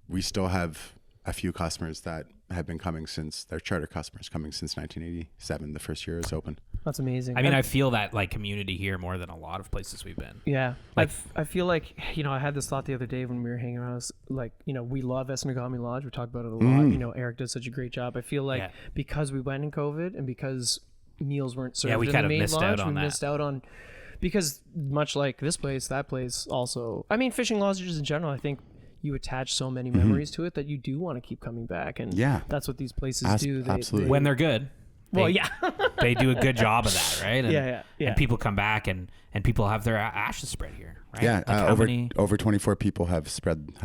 we still have a few customers that have been coming since their charter customers coming since 1987. The first year it was open. That's amazing. I mean, I feel that like community here more than a lot of places we've been. Yeah. Like, I feel like, I had this thought the other day when we were hanging around. I was like, we love Esnagami Lodge. We talk about it a lot. Eric does such a great job. I feel like because we went in COVID and because meals weren't served we in kind the of main missed lodge, out on we that. missed out on, because much like this place, that place also, I mean, fishing lodges in general, I think you attach so many memories to it that you do want to keep coming back. And that's what these places do. Absolutely. When they're good. They do a good job of that, right? And, yeah. And people come back and people have their ashes spread here, right? Yeah, Like over 24 people have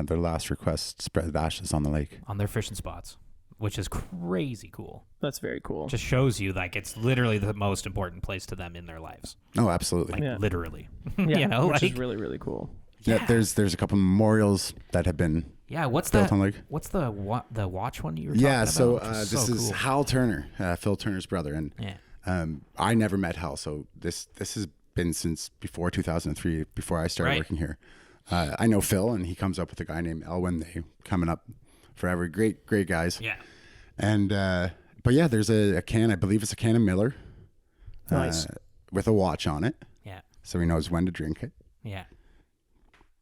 their last request spread ashes on the lake. On their fishing spots, which is crazy cool. That's very cool. Just shows you like it's literally the most important place to them in their lives. Oh, absolutely. Like literally. Yeah, which like, is really, really cool. Yeah, there's a couple memorials that have been Yeah, what's Filton that? Lake. What's the watch one you were talking Yeah, about? so which was this so is cool. Hal Turner, Phil Turner's brother, and Yeah. I never met Hal, so this has been since before 2003, before I started Right. working here. I know Phil, and he comes up with a guy named Elwin. They coming up forever. Great guys. Yeah. And but yeah, there's a can. I believe it's a can of Miller. Nice. With a watch on it, Yeah. so he knows when to drink it. Yeah.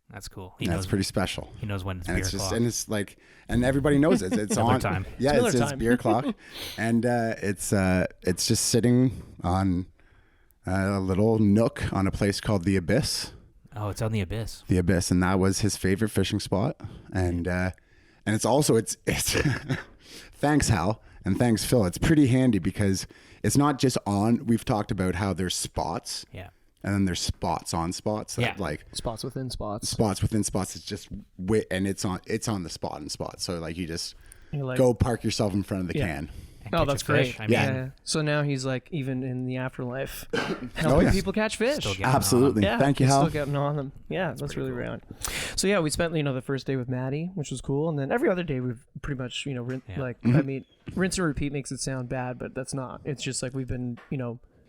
That's cool. And that's pretty special. He knows when it's And beer it's just, o'clock. and it's like, and everybody knows it. It's Miller on time. Yeah, It's it's Miller his time. beer clock, and it's just sitting on a little nook on a place called the Abyss. Oh, it's on the Abyss. The Abyss, and that was his favorite fishing spot. And it's also it's thanks Hal and thanks Phil. It's pretty handy because it's not just on. We've talked about how there's spots. Yeah. And then there's spots on spots that Yeah. like Spots within spots. spots within spots. It's just and it's on the spot and spot. So like you just You're like, go park yourself in front of the Yeah. can. And Oh, catch a that's great. fish. I mean, Yeah. So now he's like, even in the afterlife, helping Oh, yeah. people catch fish. Still getting Absolutely. Yeah, Thank you, he's Hal. Still getting on them. Yeah, that's really rad. So yeah, we spent the first day with Maddie, which was cool, and then every other day we've pretty much Yeah. Mm-hmm. I mean, rinse and repeat makes it sound bad, but that's not. It's just like we've been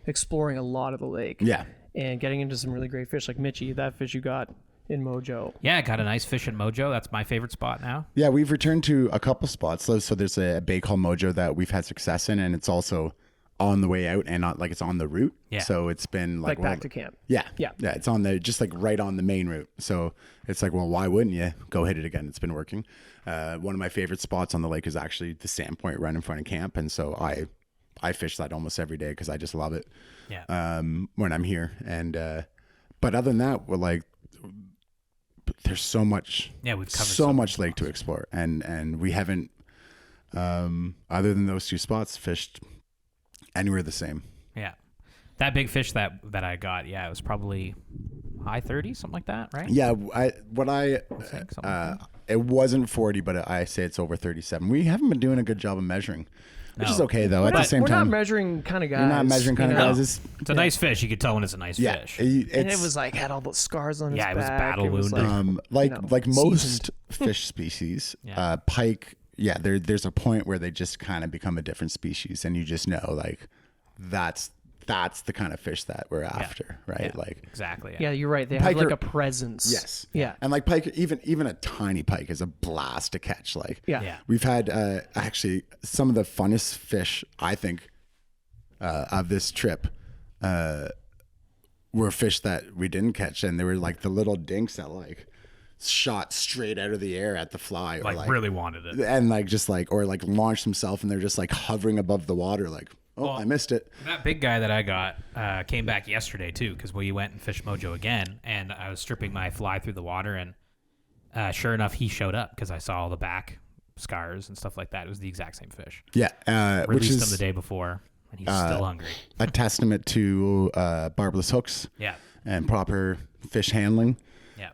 exploring a lot of the lake. Yeah. And getting into some really great fish, like Mitchie, that fish you got in Mojo. Yeah, I got a nice fish in Mojo. That's my favorite spot now. Yeah, we've returned to a couple spots. So there's a bay called Mojo that we've had success in, and it's also on the way out and not like it's on the route. Yeah. So it's been like Back to camp. Yeah. Yeah. Yeah. It's on the just like right on the main route. So it's like, well, why wouldn't you go hit it again? It's been working. One of my favorite spots on the lake is actually the sand point right in front of camp, and so I fish that almost every day because I just love it. Yeah. When I'm here, and but other than that, we're like, there's so much. Yeah, we've covered so so much lake to explore, and we haven't, other than those two spots, fished anywhere the same. Yeah. That big fish that I got, yeah, it was probably high 30s, something like that, right? Yeah, Something it wasn't 40, but I say it's over 37. We haven't been doing a good job of measuring, which No. is okay though. We're At the same we're time, not measuring kind of guys. you're not measuring kind of you know? guys. It's a nice fish. You could tell when it's a nice Yeah, fish. And it it's was like had all those scars on its Yeah, it was back. battle It was wounded. like, like seasoned. most fish species, Yeah. pike. Yeah, there's a point where they just kind of become a different species, and you just know like that's the kind of fish that we're after, right? Yeah, Like exactly. Yeah, you're right. They have Pike like are- a presence. yes, Yeah. and like pike, even a tiny pike is a blast to catch. Like Yeah. Yeah. we've had actually some of the funnest fish I think of this trip were fish that we didn't catch, and they were like the little dinks that like shot straight out of the air at the fly, or Like really wanted it. and like just like or like launched himself, and they're just like hovering above the water, like I missed it. That big guy that I got came back yesterday too, because we went and fished Mojo again, and I was stripping my fly through the water, and sure enough, he showed up because I saw all the back scars and stuff like that. It was the exact same fish. Yeah, which Released him the is day before, and he's still hungry. a testament to barbless hooks Yeah, and proper fish handling, yeah,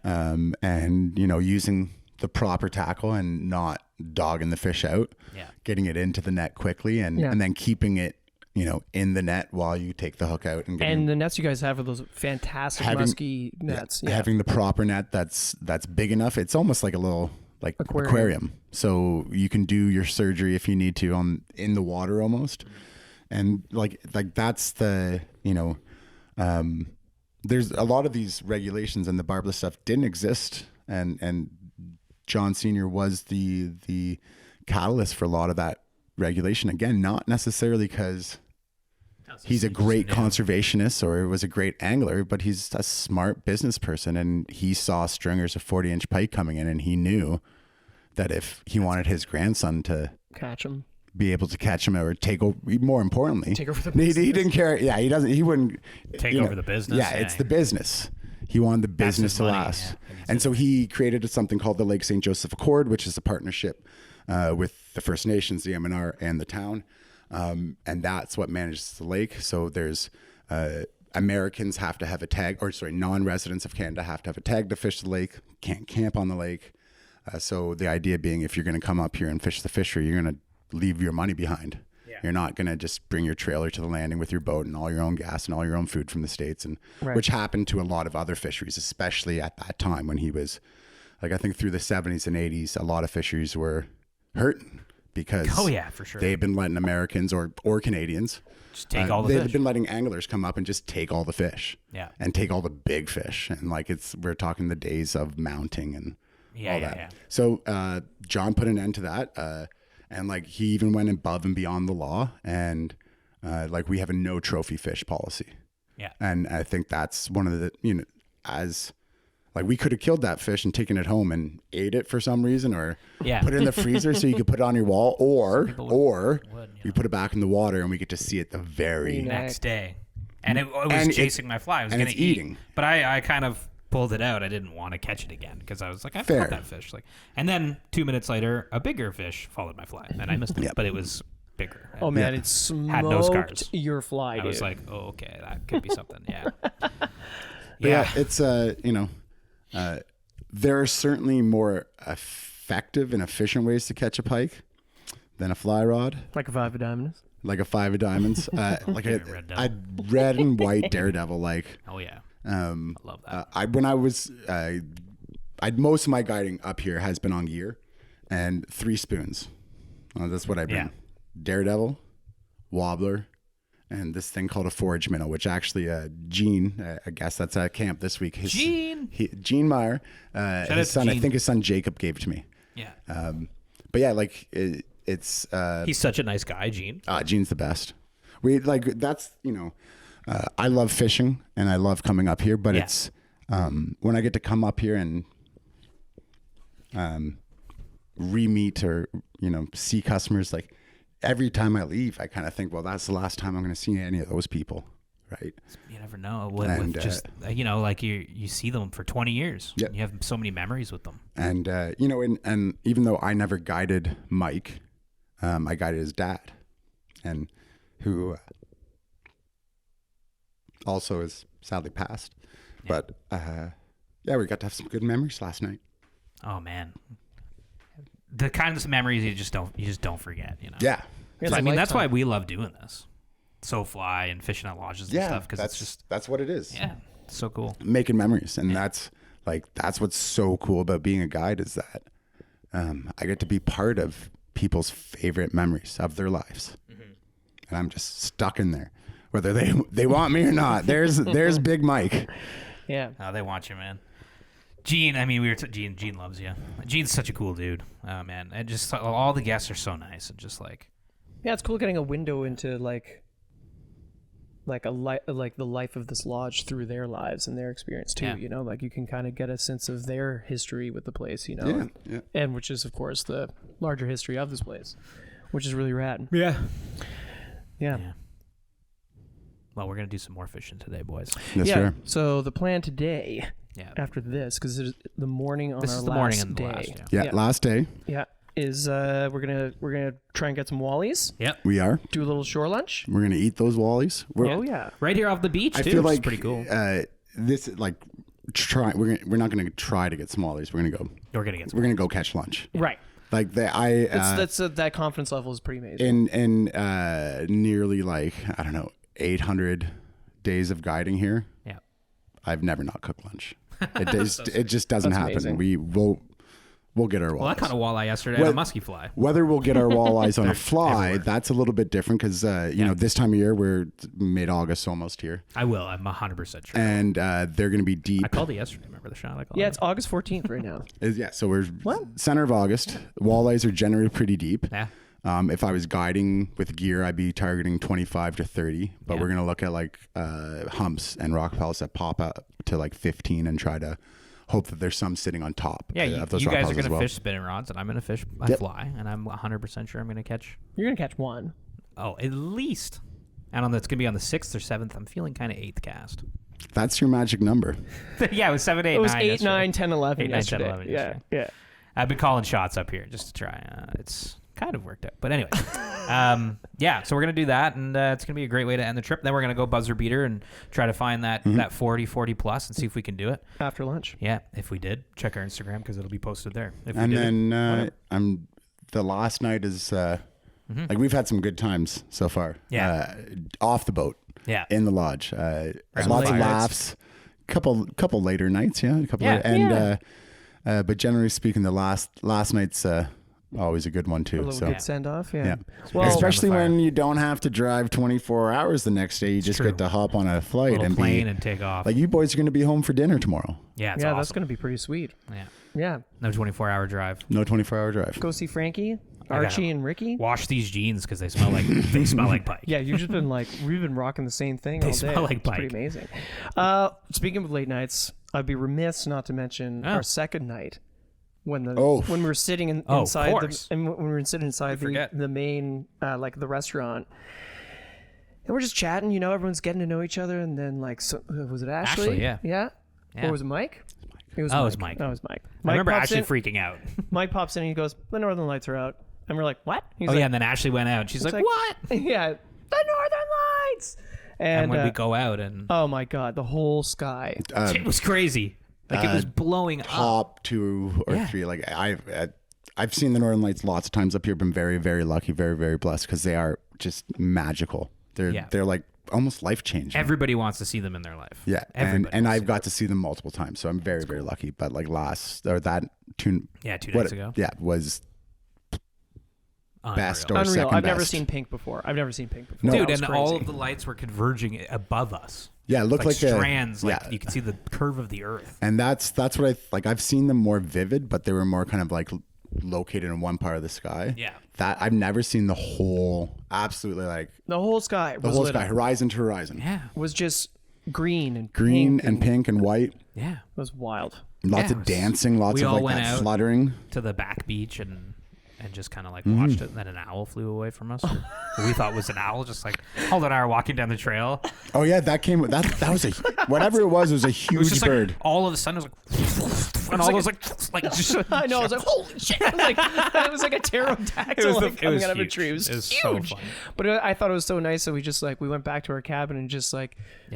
and using the proper tackle and not dogging the fish out, yeah. getting it into the net quickly, and Yeah. and then keeping it in the net while you take the hook out, and And the nets you guys have are those fantastic Having- musky nets. Yeah. having the proper net that's big enough. It's almost like a little like Aquarium. so you can do your surgery if you need to in the water almost, and like that's the there's a lot of these regulations, and the barbless stuff didn't exist, and John Senior was the catalyst for a lot of that regulation. Again, not necessarily because he's a great conservationist or was a great angler, but he's a smart business person, and he saw stringers of 40-inch pike coming in, and he knew that if he wanted his grandson to Catch them. be able to catch him or take over, more importantly, Take over the he business. didn't care. Yeah, he wouldn't Take you know, over the business. Yeah, it's the business. He wanted the business his to money, last. yeah. And so he created something called the Lake St. Joseph Accord, which is a partnership with the First Nations, the MNR, and the town. And that's what manages the lake. So there's Americans have to have a tag, non-residents of Canada have to have a tag to fish the lake, can't camp on the lake. So the idea being, if you're going to come up here and fish the fishery, you're going to leave your money behind. Yeah. You're not going to just bring your trailer to the landing with your boat and all your own gas and all your own food from the States, and Right. which happened to a lot of other fisheries, especially at that time when he was like I think through the 70s and 80s, a lot of fisheries were hurting because for sure. they've been letting Americans or Canadians Just take all the they've fish. been letting anglers come up and just take all the fish. Yeah. And take all the big fish. And like we're talking the days of mounting and all that. Yeah. So John put an end to that. And like he even went above and beyond the law. And like we have a no trophy fish policy. Yeah. And I think that's one of the, as like we could have killed that fish and taken it home and ate it for some reason, or put it in the freezer so you could put it on your wall, or we put it back in the water and we get to see it the very next day. And it was chasing my fly. I was going to eat. But I kind of pulled it out. I didn't want to catch it again because I was like, I caught that fish. And then 2 minutes later, a bigger fish followed my fly, and I missed it. But it was bigger. Oh man, it smoked had no scars. your fly. I was like, oh, okay, that could be something. Yeah. It's there are certainly more effective and efficient ways to catch a pike than a fly rod. Like a 5 of diamonds. Like a 5 of diamonds. Like a red and white daredevil. Like. Oh yeah. I love that. When I was, most of my guiding up here has been on gear, and 3 spoons. That's what I bring. Yeah. Daredevil, wobbler, and this thing called a forage minnow, which actually Gene, I guess that's at camp this week. Gene Meyer, his son, I think his son Jacob gave it to me. Yeah. But yeah, like it's. He's such a nice guy, Gene. Gene's the best. We like that's I love fishing and I love coming up here, but it's when I get to come up here and re-meet or see customers, like every time I leave I kind of think, well, that's the last time I'm going to see any of those people, right? You never know. With just like you see them for 20 years. Yep. You have so many memories with them. And and even though I never guided Mike, I guided his dad, and who also is sadly passed. Yeah. But we got to have some good memories last night. Oh man, the kinds of memories you just don't forget. Yeah. So, I mean, that's why we love doing this. So fly and fishing at lodges and stuff, because that's what it is. Yeah, it's so cool. Making memories, and that's what's so cool about being a guide is that I get to be part of people's favorite memories of their lives, and I'm just stuck in there, whether they want me or not. There's Big Mike. Yeah. Oh, they want you, man. Gene, I mean, Gene loves you. Gene's such a cool dude. Oh man, and just all the guests are so nice and just like. Yeah, it's cool getting a window into like the life of this lodge through their lives and their experience too. Yeah. Like you can kind of get a sense of their history with the place. And which is of course the larger history of this place, which is really rad. Yeah. Well, we're gonna do some more fishing today, boys. Yes, sir. So the plan today, after this, because it's the morning on this our is the last morning and day. the last. Yeah, last day. Yeah, is we're gonna try and get some wallies. Yep. We are. Do a little shore lunch. We're gonna eat those wallies. Right here off the beach. I too, feel which like is pretty cool. This like we're not gonna try to get smallies. We're gonna go catch lunch. Right. Like that confidence level is pretty amazing. In nearly 800 days of guiding here. Yeah. I've never not cooked lunch. It just doesn't happen. Amazing. We'll get our walleyes. Well, I caught a walleye yesterday on a musky fly. Whether we'll get our walleyes on a fly, that's a little bit different because this time of year we're mid-August almost here. I will. I'm 100% sure. And they're going to be deep. I called it yesterday. Remember the shot I called? Yeah, it's August 14th right now. So we're center of August. Walleyes are generally pretty deep. Yeah. If I was guiding with gear, I'd be targeting 25 to 30, but we're going to look at humps and rock pellets that pop up to 15 and try to hope that there's some sitting on top. Yeah, of those you rock guys are pellets going to as fish spinning rods, and I'm going to fish a fly, and I'm 100% sure I'm going to catch. You're gonna catch one. Oh, at least. And it's going to be on the 6th or 7th. I'm feeling kind of 8th cast. That's your magic number. Yeah, it was 7, 8, 9. It was 8, yesterday. 9, 10, 11 8, 9, 10, yesterday. 11 yesterday. Yeah. I've been calling shots up here just to try. It's kind of worked out. But anyway, so we're going to do that, and it's going to be a great way to end the trip. Then we're going to go buzzer beater and try to find that 40 plus and see if we can do it. After lunch. Yeah, if we did, check our Instagram because it'll be posted there. The last night is we've had some good times so far. Yeah. Off the boat. Yeah. In the lodge. Lots of late laughs. Couple later nights. Yeah. But generally speaking, the last night's always a good one too. A little good send off. Yeah. Well, especially when you don't have to drive 24 hours the next day. You just get to hop on a flight and plane and take off. Like, you boys are going to be home for dinner tomorrow. Yeah, it's yeah, awesome. that's going to be pretty sweet. Yeah. No 24-hour drive. No 24-hour drive. Go see Frankie, Archie, and Ricky. Wash these jeans because they smell like pike. Yeah, you've just been like, we've been rocking the same thing all day. Smell like it's pike. pretty amazing. Speaking of late nights, I'd be remiss not to mention our second night when we were sitting inside the main the restaurant. And we're just chatting, everyone's getting to know each other, and then was it Ashley? Yeah. Or was it Mike? It was Mike. Oh, it was Mike. I remember Ashley freaking out. Mike pops in and he goes, "The Northern Lights are out." And we're like, "What?" He's and then Ashley went out. And she's like, "What?" Yeah, the Northern Lights. And when we go out and oh my God, the whole sky. It was crazy. Like it was blowing up. Top 2 or 3. Like I've seen the Northern Lights lots of times up here. Been very, very lucky, very, very blessed because they are just magical. They're like almost life changing. Everybody wants to see them in their life. Yeah, and I've got to see them multiple times, so I'm very, very lucky. But like 2 nights ago. Yeah, was best or Unreal. second I've never best. seen pink before. No. Dude, and all of the lights were converging above us. Yeah, it looked like strands. You could see the curve of the earth. And that's what I've seen them more vivid, but they were more kind of like located in one part of the sky. Yeah. That I've never seen the whole, absolutely like the whole sky. The whole sky, horizon to horizon. Yeah. Was just green and pink and white. Yeah. It was wild. Lots of dancing, lots of like that fluttering. To the back beach and just kind of like watched it, and then an owl flew away from us. We thought was an owl, just like Alden and I were walking down the trail. Oh yeah, that was whatever it was a huge bird. Like, all of a sudden it was like, and all those like just I know, I was like, holy shit. It was like a pterodactyl coming out of a tree. It was huge. So fun. But I thought it was so nice that we went back to our cabin and just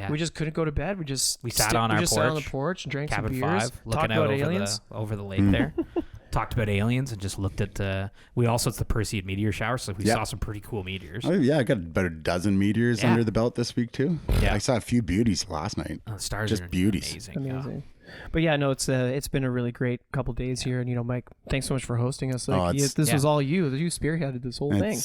we just couldn't go to bed. We sat on the porch and drank cabin some beers, 5, talked looking about out aliens. over the lake there. Talked about aliens and just looked at it's the Perseid meteor shower, so we saw some pretty cool meteors. Oh yeah, I got about a dozen meteors under the belt this week too. Yeah, I saw a few beauties last night. The stars just are amazing. But yeah, no, it's been a really great couple days here, and Mike, thanks so much for hosting us. This was all you. You spearheaded this whole thing.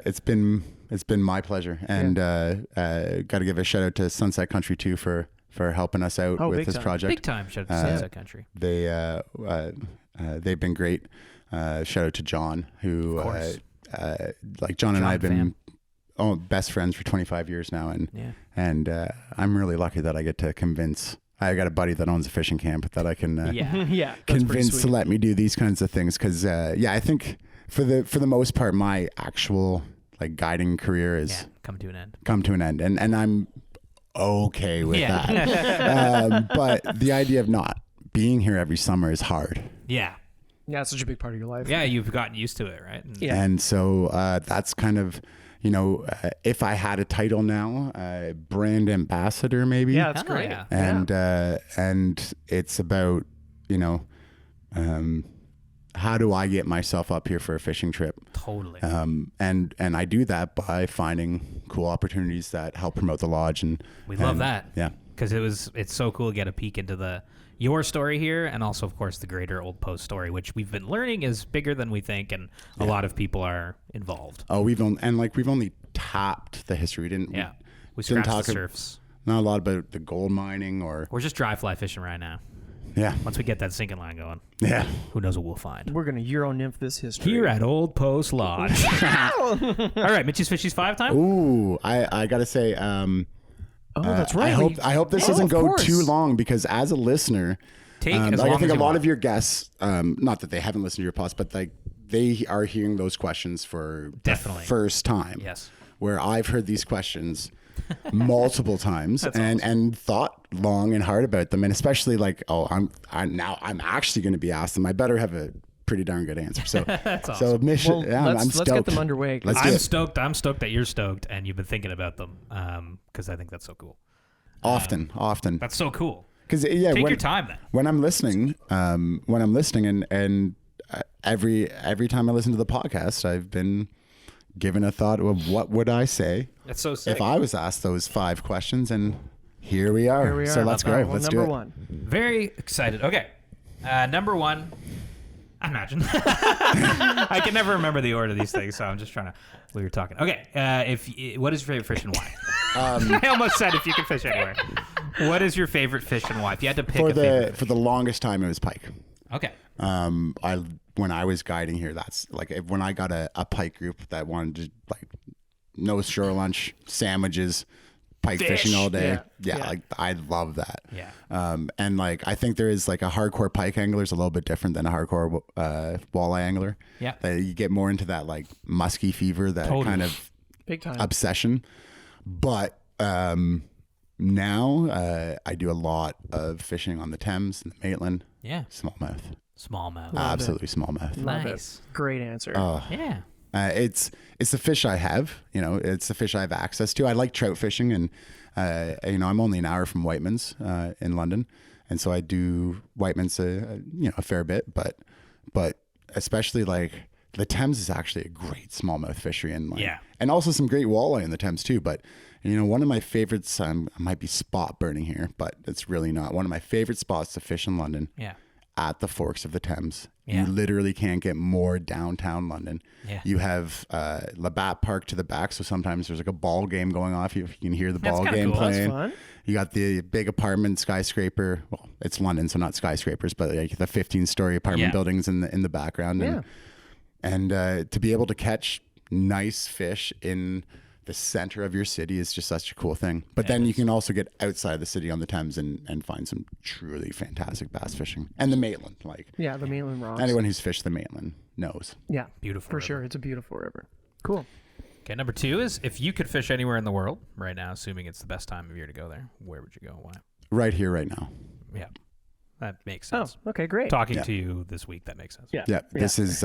It's been my pleasure, and got to give a shout out to Sunset Country too for helping us out with this project. Big time shout out to Sunset Country. They've been great. Shout out to John, who John and I have been best friends for 25 years now, and I'm really lucky that I get to convince. I got a buddy that owns a fishing camp that I can convince to let me do these kinds of things because I think for the most part my actual guiding career is come to an end, and I'm okay with that. But the idea of not being here every summer is hard. Yeah, it's such a big part of your life. Yeah, you've gotten used to it, right? And so that's kind of, if I had a title now, brand ambassador maybe. Yeah, that's great. Yeah. And it's about, how do I get myself up here for a fishing trip? Totally. And I do that by finding cool opportunities that help promote the lodge, and we love that. Yeah, because it's so cool to get a peek into your story here, and also of course the greater Old Post story, which we've been learning is bigger than we think, and a lot of people are involved. Oh, we've only tapped the history. We scratched the surface. Not a lot about the gold mining, or we're just dry fly fishing right now. Yeah. Once we get that sinking line going. Yeah. Who knows what we'll find. We're going to Euro nymph this history. Here at Old Post Lodge. All right, Mitchie's Fishies 5 time? Ooh, I got to say, that's right. I hope this doesn't go too long, because as a listener, I think a lot of your guests, not that they haven't listened to your pods, but they are hearing those questions for the first time. Yes. Where I've heard these questions multiple times and thought long and hard about them, and especially I'm actually going to be asked them. I better have a pretty darn good answer. So that's awesome. So I'm stoked. Let's get them underway. I'm stoked that you're stoked and you've been thinking about them, because I think that's so cool. Often. That's so cool. Because take your time then. When I'm listening, and every time I listen to the podcast, I've been given a thought of what would I say. That's so sick. If I was asked those 5 questions, and here we are. So let's go. Let's do it. Number 1. Very excited. Okay. Number 1. Imagine. I can never remember the order of these things, so I'm just trying to. We were talking. Okay. What is your favorite fish and why? I almost said if you could fish anywhere. What is your favorite fish and why? If you had to pick a favorite fish. For the longest time, it was pike. Okay. When I was guiding here, that's like when I got a pike group that wanted to like no shore lunch, sandwiches, pike fishing all day. Yeah, like I love that. Yeah. And like I think there is like a hardcore pike angler is a little bit different than a hardcore walleye angler. Yeah. That you get more into that like musky fever, that kind of big time obsession. But now I do a lot of fishing on the Thames and the Maitland. Yeah. Smallmouth. Smallmouth. Absolutely smallmouth. Nice. Great answer. Yeah. It's the fish I have, it's the fish I have access to. I like trout fishing, and I'm only an hour from Whiteman's in London, and so I do Whiteman's a fair bit, but especially like the Thames is actually a great smallmouth fishery, and also some great walleye in the Thames too. But one of my favorites, I might be spot burning here, but it's really not. One of my favorite spots to fish in London. Yeah. At the forks of the Thames. Yeah. You literally can't get more downtown London. Yeah. You have Labatt Park to the back, so sometimes there's like a ball game going off. You can hear the ball game cool. playing. That's fun. You got the big apartment skyscraper. Well, it's London, so not skyscrapers, but like the 15-story apartment buildings in the background. And to be able to catch nice fish in the center of your city is just such a cool thing. But then you can also get outside the city on the Thames and find some truly fantastic bass fishing. And the Maitland, the Maitland rocks. anyone who's fished the Maitland knows. Yeah, beautiful for river. sure. It's a beautiful river. Cool. Okay, number 2 is if you could fish anywhere in the world right now, assuming it's the best time of year to go there, where would you go? Why? Right here, right now. Yeah, that makes sense. Oh, okay, great. Talking to you this week, that makes sense. Yeah. This is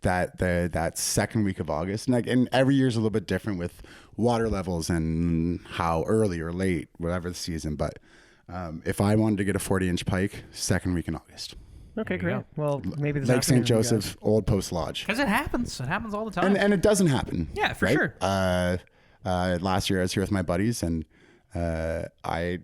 that second week of August, and every year's a little bit different with water levels and how early or late, whatever the season. But if I wanted to get a 40-inch pike, second week in August. Okay, great. go. Well, maybe this Lake St. afternoon, you guys. Joseph, Old Post Lodge. Because it happens. It happens all the time. And it doesn't happen. Yeah, for right? sure. Last year I was here with my buddies, and I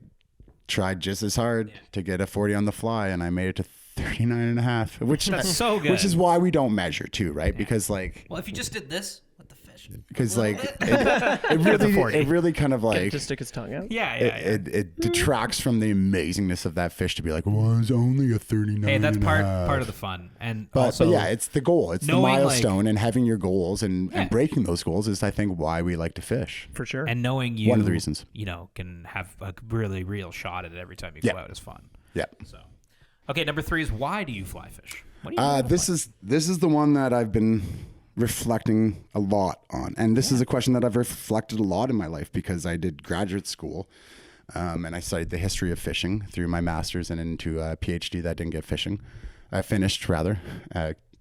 tried just as hard to get a 40 on the fly, and I made it to 39 and a half, which That's so good. Which is why we don't measure too, right? Because like, well, if you just did this with the fish. because like it really kind of like Just stick his tongue out. Yeah. it detracts from the amazingness of that fish to be like, well, it's only a 39. Hey, that's and a part half. of the fun. And But also, yeah, it's the goal. It's the knowing, milestone, and having your goals and Yeah. breaking those goals is, I think, why we like to fish. For sure. and knowing you, One of the reasons. can have a really real shot at it every time you Yeah. go out is fun. Yeah. So, okay, number 3 is why do you fly fish? What do you This is the one that I've been reflecting a lot on, and this is a question that I've reflected a lot in my life because I did graduate school, and I studied the history of fishing through my master's and into a PhD that didn't get fishing. I finished rather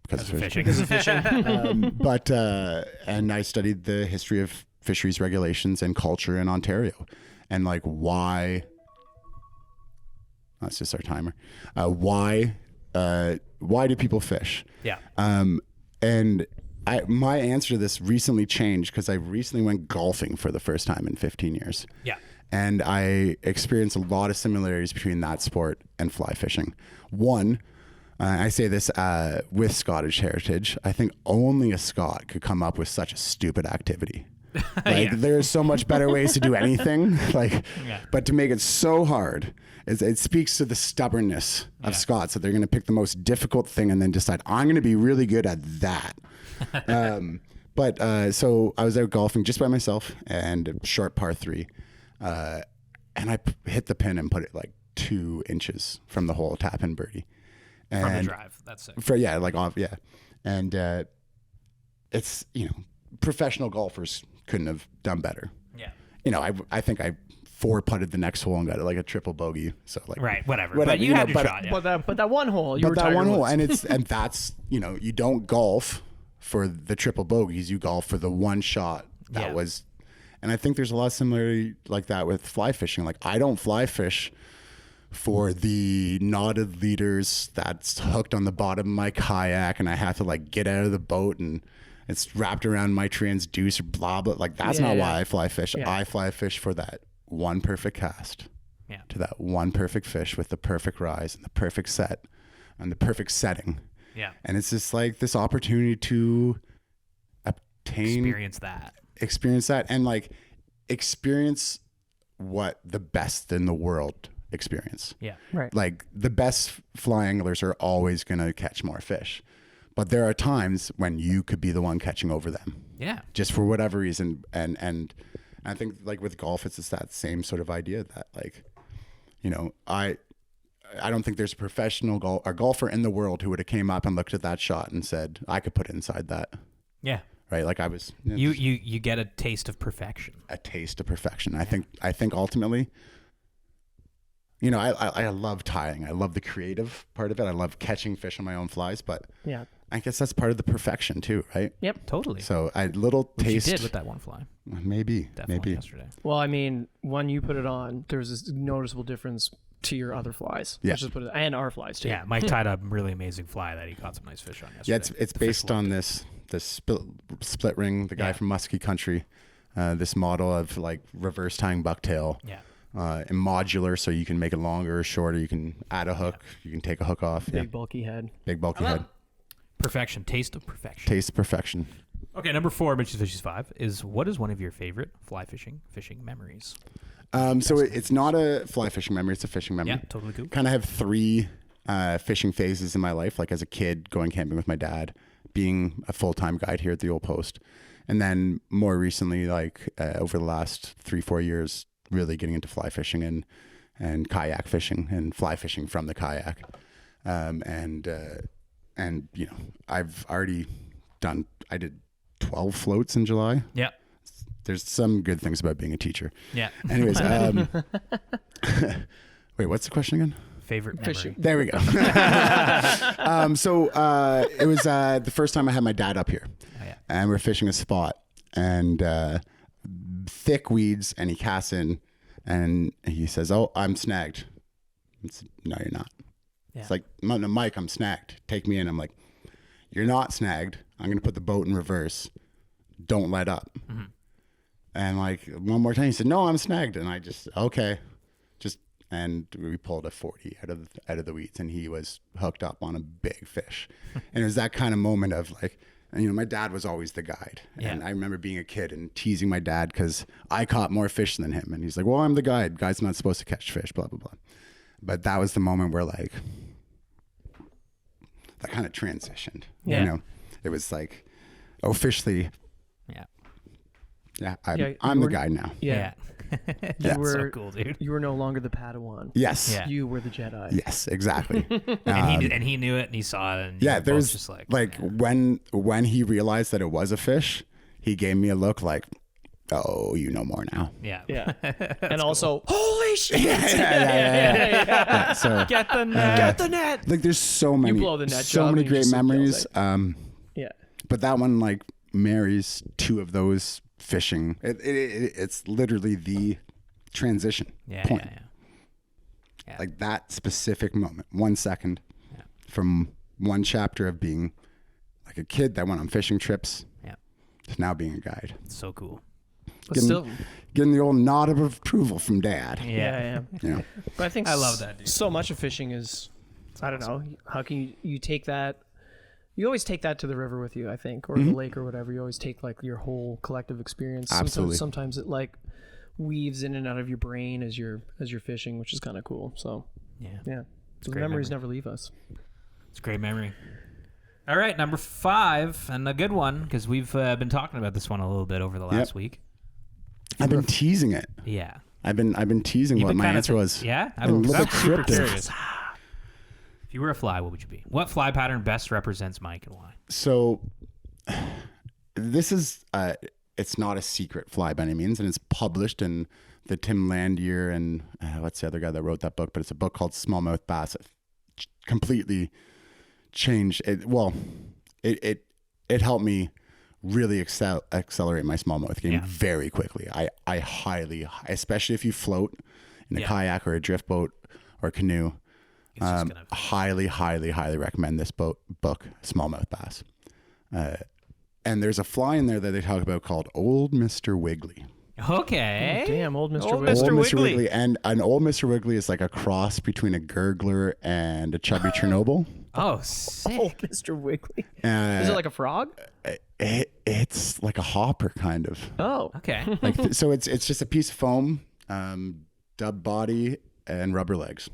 because of fishing. Because of fishing. And I studied the history of fisheries regulations and culture in Ontario, and like why. That's just our timer. Why do people fish? Yeah. And my answer to this recently changed because I recently went golfing for the first time in 15 years. Yeah. And I experienced a lot of similarities between that sport and fly fishing. One, I say this with Scottish heritage, I think only a Scot could come up with such a stupid activity. Like there's so much better ways to do anything, but to make it so hard, it speaks to the stubbornness of Scots that they're going to pick the most difficult thing and then decide I'm going to be really good at that. So I was out golfing just by myself and short par 3, and I hit the pin and put it like 2 inches from the hole, tap in birdie. And From the drive. That's it. And it's professional golfers couldn't have done better. Yeah. I think I 4-putted the next hole and got like a triple bogey. So like, Right. Whatever. But you had your shot. Yeah. But that one hole, you were that Tiger one hole, Woods. and that's you don't golf for the triple bogeys. You golf for the one shot that was. And I think there's a lot of similarity like that with fly fishing. Like I don't fly fish for the knotted leaders that's hooked on the bottom of my kayak, and I have to like get out of the boat and it's wrapped around my transducer, blah blah. Like that's not why I fly fish. Yeah. I fly fish for that one perfect cast, Yeah. to that one perfect fish with the perfect rise and the perfect set, and the perfect setting. Yeah. And it's just like this opportunity to obtain experience that and like experience what the best in the world experience. Yeah. Right. Like the best fly anglers are always going to catch more fish, but there are times when you could be the one catching over them. Yeah. Just for whatever reason. And I think like with golf, it's just that same sort of idea that like, you know, I don't think there's a professional golfer in the world who would have came up and looked at that shot and said, I could put it inside that. Yeah. Right. Like I was, you get a taste of perfection. A taste of perfection. I think ultimately, you know, I love tying. I love the creative part of it. I love catching fish on my own flies, but Yeah. I guess that's part of the perfection too, right? Yep. Totally. So a little Which taste. you did with that one fly. Maybe. Definitely yesterday. Well, I mean, when you put it on, there's this noticeable difference to your other flies. Yeah. Let's just put it, and our flies too. Yeah, Mike tied a really amazing fly that he caught some nice fish on yesterday. Yeah, it's based on this split ring, the guy from Muskie Country, this model of like reverse tying bucktail. Yeah. And modular, so you can make it longer or shorter. You can add a hook. You can take a hook off. Big bulky head. Big bulky head. Perfection. Taste of perfection. Taste of perfection. Okay, number 4, Mitch's Fishes 5, is what is one of your favorite fly fishing memories? So it's not a fly fishing memory. It's a fishing memory. Yeah, totally cool. Kind of have 3 fishing phases in my life. Like as a kid, going camping with my dad, being a full-time guide here at the Old Post. And then more recently, like over the last 3-4 years, really getting into fly fishing and kayak fishing and fly fishing from the kayak. And you know, I did 12 floats in July. Yeah. There's some good things about being a teacher. Yeah. Anyways, wait, what's the question again? Favorite memory. Fishing. There we go. So it was the first time I had my dad up here. Oh, yeah. And we're fishing a spot and thick weeds, and he casts in and he says, "Oh, I'm snagged." No, you're not. Yeah. It's like, "Mike, I'm snagged. Take me in." I'm like, "You're not snagged. I'm going to put the boat in reverse. Don't let up." Mm-hmm. And like one more time, he said, "No, I'm snagged." And I just, okay. And we pulled a 40 out of the weeds, and he was hooked up on a big fish. And it was that kind of moment of like, and, you know, my dad was always the guide. Yeah. And I remember being a kid and teasing my dad because I caught more fish than him. And he's like, "Well, I'm the guide. Guy's not supposed to catch fish, blah, blah, blah." But that was the moment where like, that kind of transitioned. Yeah. You know, it was like officially, Yeah. I'm the guide now. Yeah. That's were, so cool, dude. You were no longer the Padawan. Yes. Yeah. You were the Jedi. Yes, exactly. And he knew it, and he saw it, and Yeah, you were both there's just like when he realized that it was a fish, he gave me a look like, "Oh, you know more now." yeah. Yeah. And also, holy shit. Yeah. So Get the net. Get the net. like, there's so many, blow the net so job many and you great just memories. Yeah. But that one like marries 2 of those fishing. It's literally the transition point. Yeah. Like that specific moment, 1 second Yeah. from one chapter of being like a kid that went on fishing trips Yeah. to now being a guide. It's so cool. But Getting- still, Getting the old nod of approval from dad. yeah. You know, But I think I love that, dude. so much of fishing is, I don't know, how can you take that? You always take that to the river with you, I think, or the lake or whatever. You always take like your whole collective experience. Absolutely. Sometimes it like weaves in and out of your brain as you're fishing, which is kind of cool. So Yeah. yeah, the great memories memory. never leave us. It's a great memory. All right, number 5, and a good one, because we've been talking about this one a little bit over the last week. I've been teasing it. Yeah. I've been teasing You've what been my kinda answer was. Yeah? I'm a little bit super cryptic. curious. If you were a fly, what would you be? What fly pattern best represents Mike and why? So this is it's not a secret fly by any means, and it's published in the Tim Landier and what's the other guy that wrote that book? But it's a book called Smallmouth Bass. It completely changed it. Well, it helped me really accelerate my smallmouth game very quickly. I highly, especially if you float in a kayak or a drift boat or canoe, highly recommend this book, Smallmouth Bass. And there's a fly in there that they talk about called Old Mr. Wiggly. Okay. Oh, damn, old Mr. Old Wiggly. Mr. Old Mr. Wiggly. Wiggly. And an old Mr. Wiggly is like a cross between a gurgler and a chubby Chernobyl. Oh, sick. Old Mr. Wiggly. Is it like a frog? It's like a hopper, kind of. Oh. Okay. Like so, it's just a piece of foam, dub body, and rubber legs.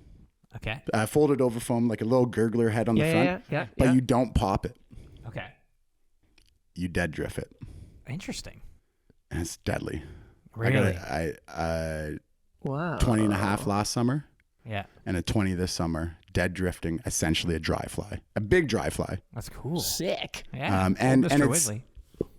Okay. Folded over foam, like a little gurgler head on the front. Yeah. But you don't pop it. Okay. You dead drift it, Interesting. and it's deadly. Really? I Wow. 20 and a half last summer, Yeah. and a 20 this summer. Dead drifting, essentially a dry fly, a big dry fly. That's cool. Sick. Yeah. And Mr. it's Wiggly.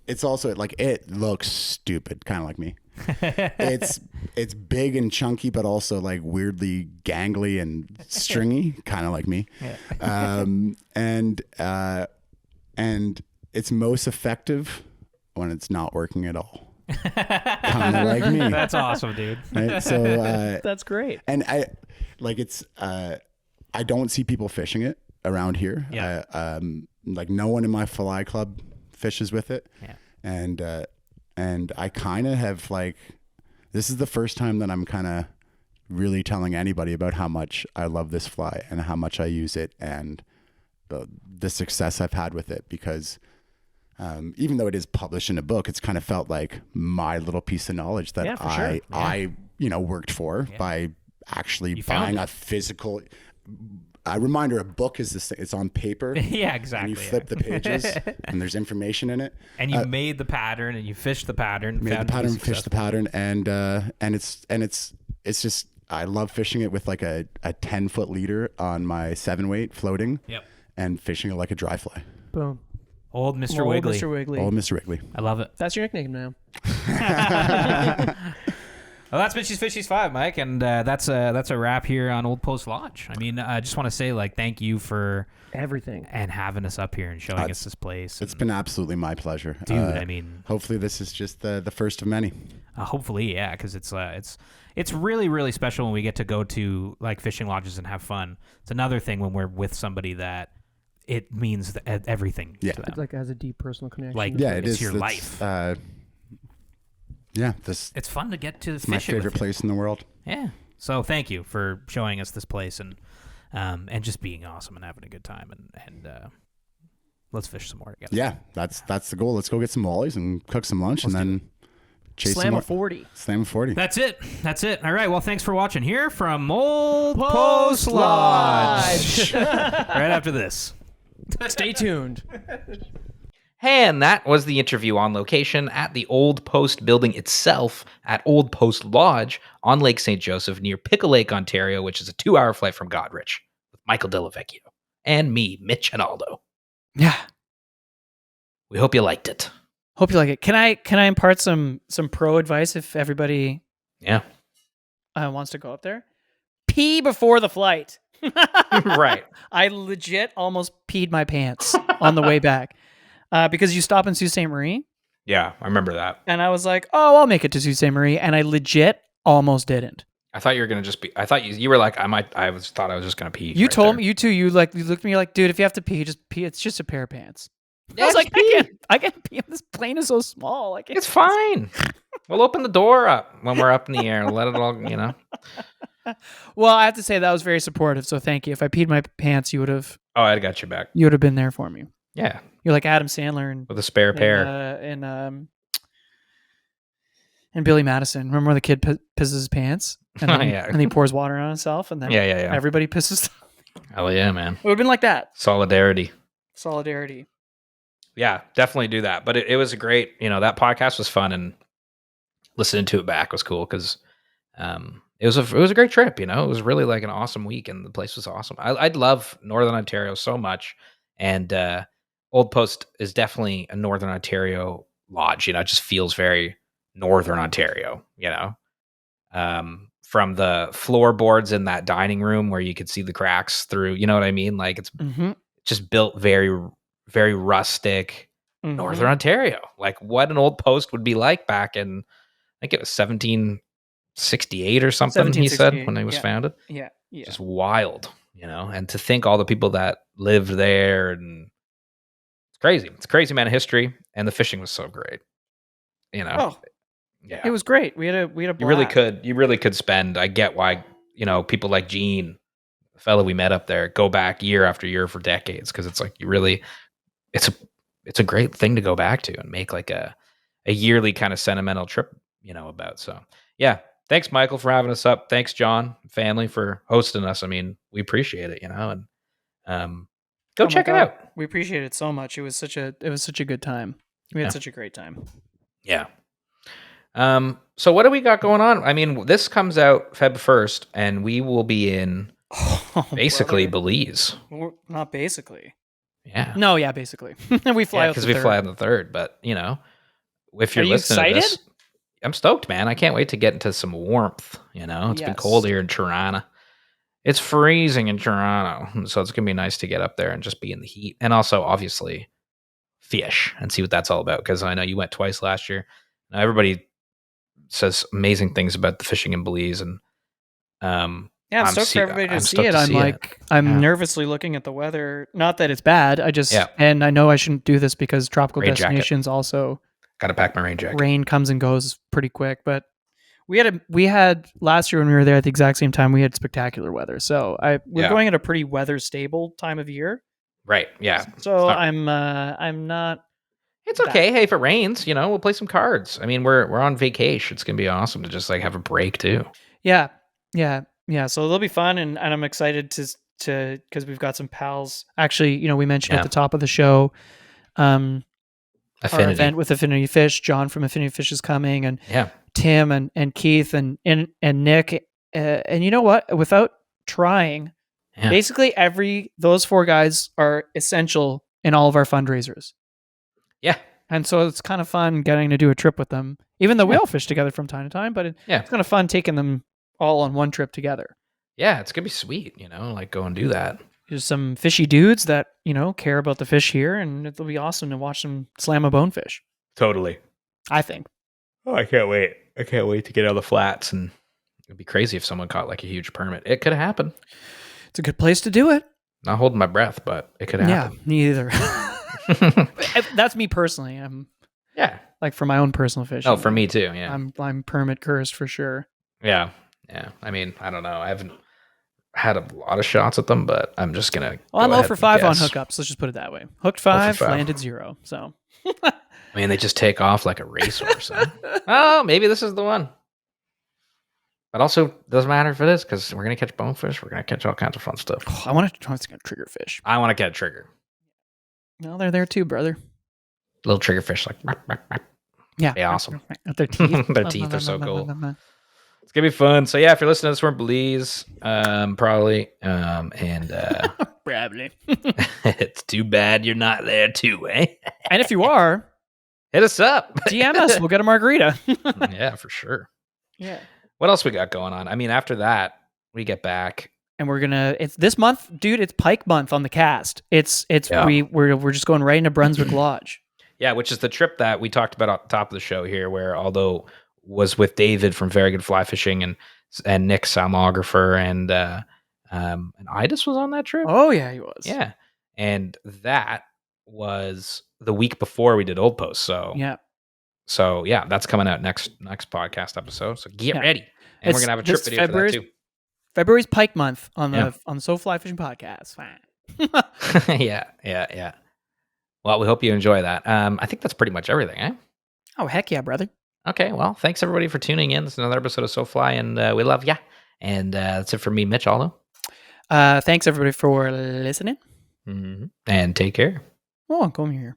it's also like it looks stupid, kind of like me. It's big and chunky, but also like weirdly gangly and stringy, kind of like me. And it's most effective when it's not working at all. Kind of like me. That's awesome, dude. Right? So That's great. and I don't see people fishing it around here. Yeah. Like no one in my fly club fishes with it. Yeah. And I kind of have like, this is the first time that I'm kind of really telling anybody about how much I love this fly and how much I use it and the success I've had with it, because even though it is published in a book, it's kind of felt like my little piece of knowledge that Yeah, for sure. I worked for by actually buying a physical. A reminder: a book is this. It's on paper. Yeah, exactly. And you flip the pages, and there's information in it. And you made the pattern, and you fished the pattern. Made the pattern, fished the pattern, and it's just I love fishing it with like a 10-foot leader on my 7-weight floating. Yep. And fishing it like a dry fly. Boom. Old Mr. Old Wiggly. Mr. Wiggly. Old Mr. Wiggly. I love it. That's your nickname now. Well, that's Mitchy's Fishies 5, Mike, and that's a wrap here on Old Post Lodge. I mean, I just want to say, like, thank you for everything and having us up here and showing us this place. It's been absolutely my pleasure, dude. I mean, hopefully this is just the first of many. Hopefully, yeah, because it's really, really special when we get to go to like fishing lodges and have fun. It's another thing when we're with somebody that it means everything. Yeah, to them. It like has a deep personal connection. Like, yeah, it's your life. Yeah, it's fun to get to fish. My favorite place in the world. Yeah. So thank you for showing us this place and just being awesome and having a good time and let's fish some more together. Yeah, that's the goal. Let's go get some wallies and cook some lunch and then chase Slam some more. a 40. Slam a 40. That's it. All right. Well, thanks for watching here from Old Post Lodge. Right after this. Stay tuned. And that was the interview on location at the Old Post building itself at Old Post Lodge on Lake St. Joseph near Pickle Lake, Ontario, which is a 2-hour flight from Godrich, with Michael Del Vecchio and me, Mitch and Aldo. Yeah. We hope you liked it. Hope you like it. Can I impart some pro advice if everybody wants to go up there? Pee before the flight. Right. I legit almost peed my pants on the way back. Because you stop in Sault Ste. Marie. Yeah, I remember that. And I was like, oh, I'll make it to Sault Ste. Marie. And I legit almost didn't. I thought you were going to just be, I thought you were like, thought I was just going to pee. You right told there. me, you too, you looked at me like, dude, if you have to pee, just pee. It's just a pair of pants. Yeah, I was like, just I can't pee. This plane is so small. It's fine. We'll open the door up when we're up in the air. Let it all, Well, I have to say that was very supportive. So thank you. If I peed my pants, you would have. Oh, I got your back. You would have been there for me. Yeah. You're like Adam Sandler and With a spare pair. and Billy Madison. Remember when the kid pisses his pants and then, and he pours water on himself and then everybody pisses. Hell yeah, man. It would have been like that. Solidarity. Yeah, definitely do that. But it was a great, that podcast was fun, and listening to it back was cool because it was a great trip. It was really like an awesome week, and the place was awesome. I'd love Northern Ontario so much, and Old Post is definitely a Northern Ontario lodge. It just feels very Northern Ontario. From the floorboards in that dining room where you could see the cracks through. You know what I mean? Like it's just built very, very rustic. Northern Ontario. Like what an Old Post would be like back in, I think it was 1768 or something. He said when it was founded. Yeah. Just wild, and to think all the people that lived there, and it's crazy. It's a crazy amount of history, and the fishing was so great. Yeah. It was great. We had a blast. You really could spend. I get why, people like Gene, the fellow we met up there, go back year after year for decades, because it's like it's a great thing to go back to and make like a yearly kind of sentimental trip, about. So yeah, thanks Michael for having us up. Thanks John, family, for hosting us. I mean, we appreciate it, and go check it out. We appreciate it so much. It was such a good time. We had such a great time. Yeah. So what do we got going on? I mean, this comes out Feb 1st, and we will be in basically Belize. Not basically. Yeah. No, yeah, basically. We fly out because we fly on the 3rd. But if you're listening to this, I'm stoked, man. I can't wait to get into some warmth. It's been cold here in Toronto. It's freezing in Toronto, so it's gonna be nice to get up there and just be in the heat, and also obviously fish and see what that's all about. Because I know you went twice last year. Now everybody says amazing things about the fishing in Belize, and I'm stoked for everybody to see it. I'm nervously looking at the weather. Not that it's bad. And I know I shouldn't do this because tropical destinations also got to pack my rain jacket. Rain comes and goes pretty quick, but we had last year when we were there at the exact same time, we had spectacular weather. So we're going at a pretty weather stable time of year. Right. Yeah. So I'm not. It's okay. Hey, if it rains, we'll play some cards. I mean, we're on vacation. It's gonna be awesome to just like have a break too. Yeah. So it'll be fun, and I'm excited to because we've got some pals. Actually, we mentioned at the top of the show, our event with Affinity Fish. John from Affinity Fish is coming, and Tim and Keith and Nick. And you know what? Without trying, basically those 4 guys are essential in all of our fundraisers. Yeah. And so it's kind of fun getting to do a trip with them, even though we all fish together from time to time, but it's kind of fun taking them all on one trip together. Yeah, it's going to be sweet, like go and do that. There's some fishy dudes that, care about the fish here, and it'll be awesome to watch them slam a bonefish. Totally. I think. Oh, I can't wait. I can't wait to get out of the flats, and it'd be crazy if someone caught like a huge permit. It could happen. It's a good place to do it. Not holding my breath, but it could happen. Yeah, me either. That's me personally. Like for my own personal fishing. Oh, for me too. Yeah, I'm permit cursed for sure. Yeah. I mean, I don't know. I haven't had a lot of shots at them, but I'm just gonna. Well, I'm 0 for 5 on hookups. Let's just put it that way. Hooked 5, landed 0. So. I mean, they just take off like a racehorse. Huh? Oh, maybe this is the one. But also, doesn't matter for this because we're gonna catch bonefish. We're gonna catch all kinds of fun stuff. Oh, I want to try to get triggerfish. I want to get a trigger. No, they're there too, brother. Little triggerfish, like yeah, they're awesome. Their teeth, their teeth are so cool. It's gonna be fun. So yeah, if you're listening to this from Belize, probably, and probably, it's too bad you're not there too, eh? And if you are, hit us up. DM us. We'll get a margarita. Yeah, for sure. Yeah. What else we got going on? I mean, after that, we get back. And it's this month, dude. It's Pike month on the cast. We're just going right into Brunswick Lodge. Yeah, which is the trip that we talked about at the top of the show here, where although was with David from Very Good Fly Fishing and Nick Salmographer and Idis was on that trip. Oh yeah, he was. Yeah, and that was the week before we did Old Post. So yeah, that's coming out next podcast episode. So get ready, and we're gonna have a trip video for that too. February's Pike month on the So Fly Fishing Podcast. Yeah. Well, we hope you enjoy that. I think that's pretty much everything, eh? Oh, heck yeah, brother. Okay, well, thanks everybody for tuning in. This is another episode of So Fly, and we love ya. And that's it for me, Mitch Aldo. Thanks everybody for listening. Mm-hmm. And take care. Oh, come here.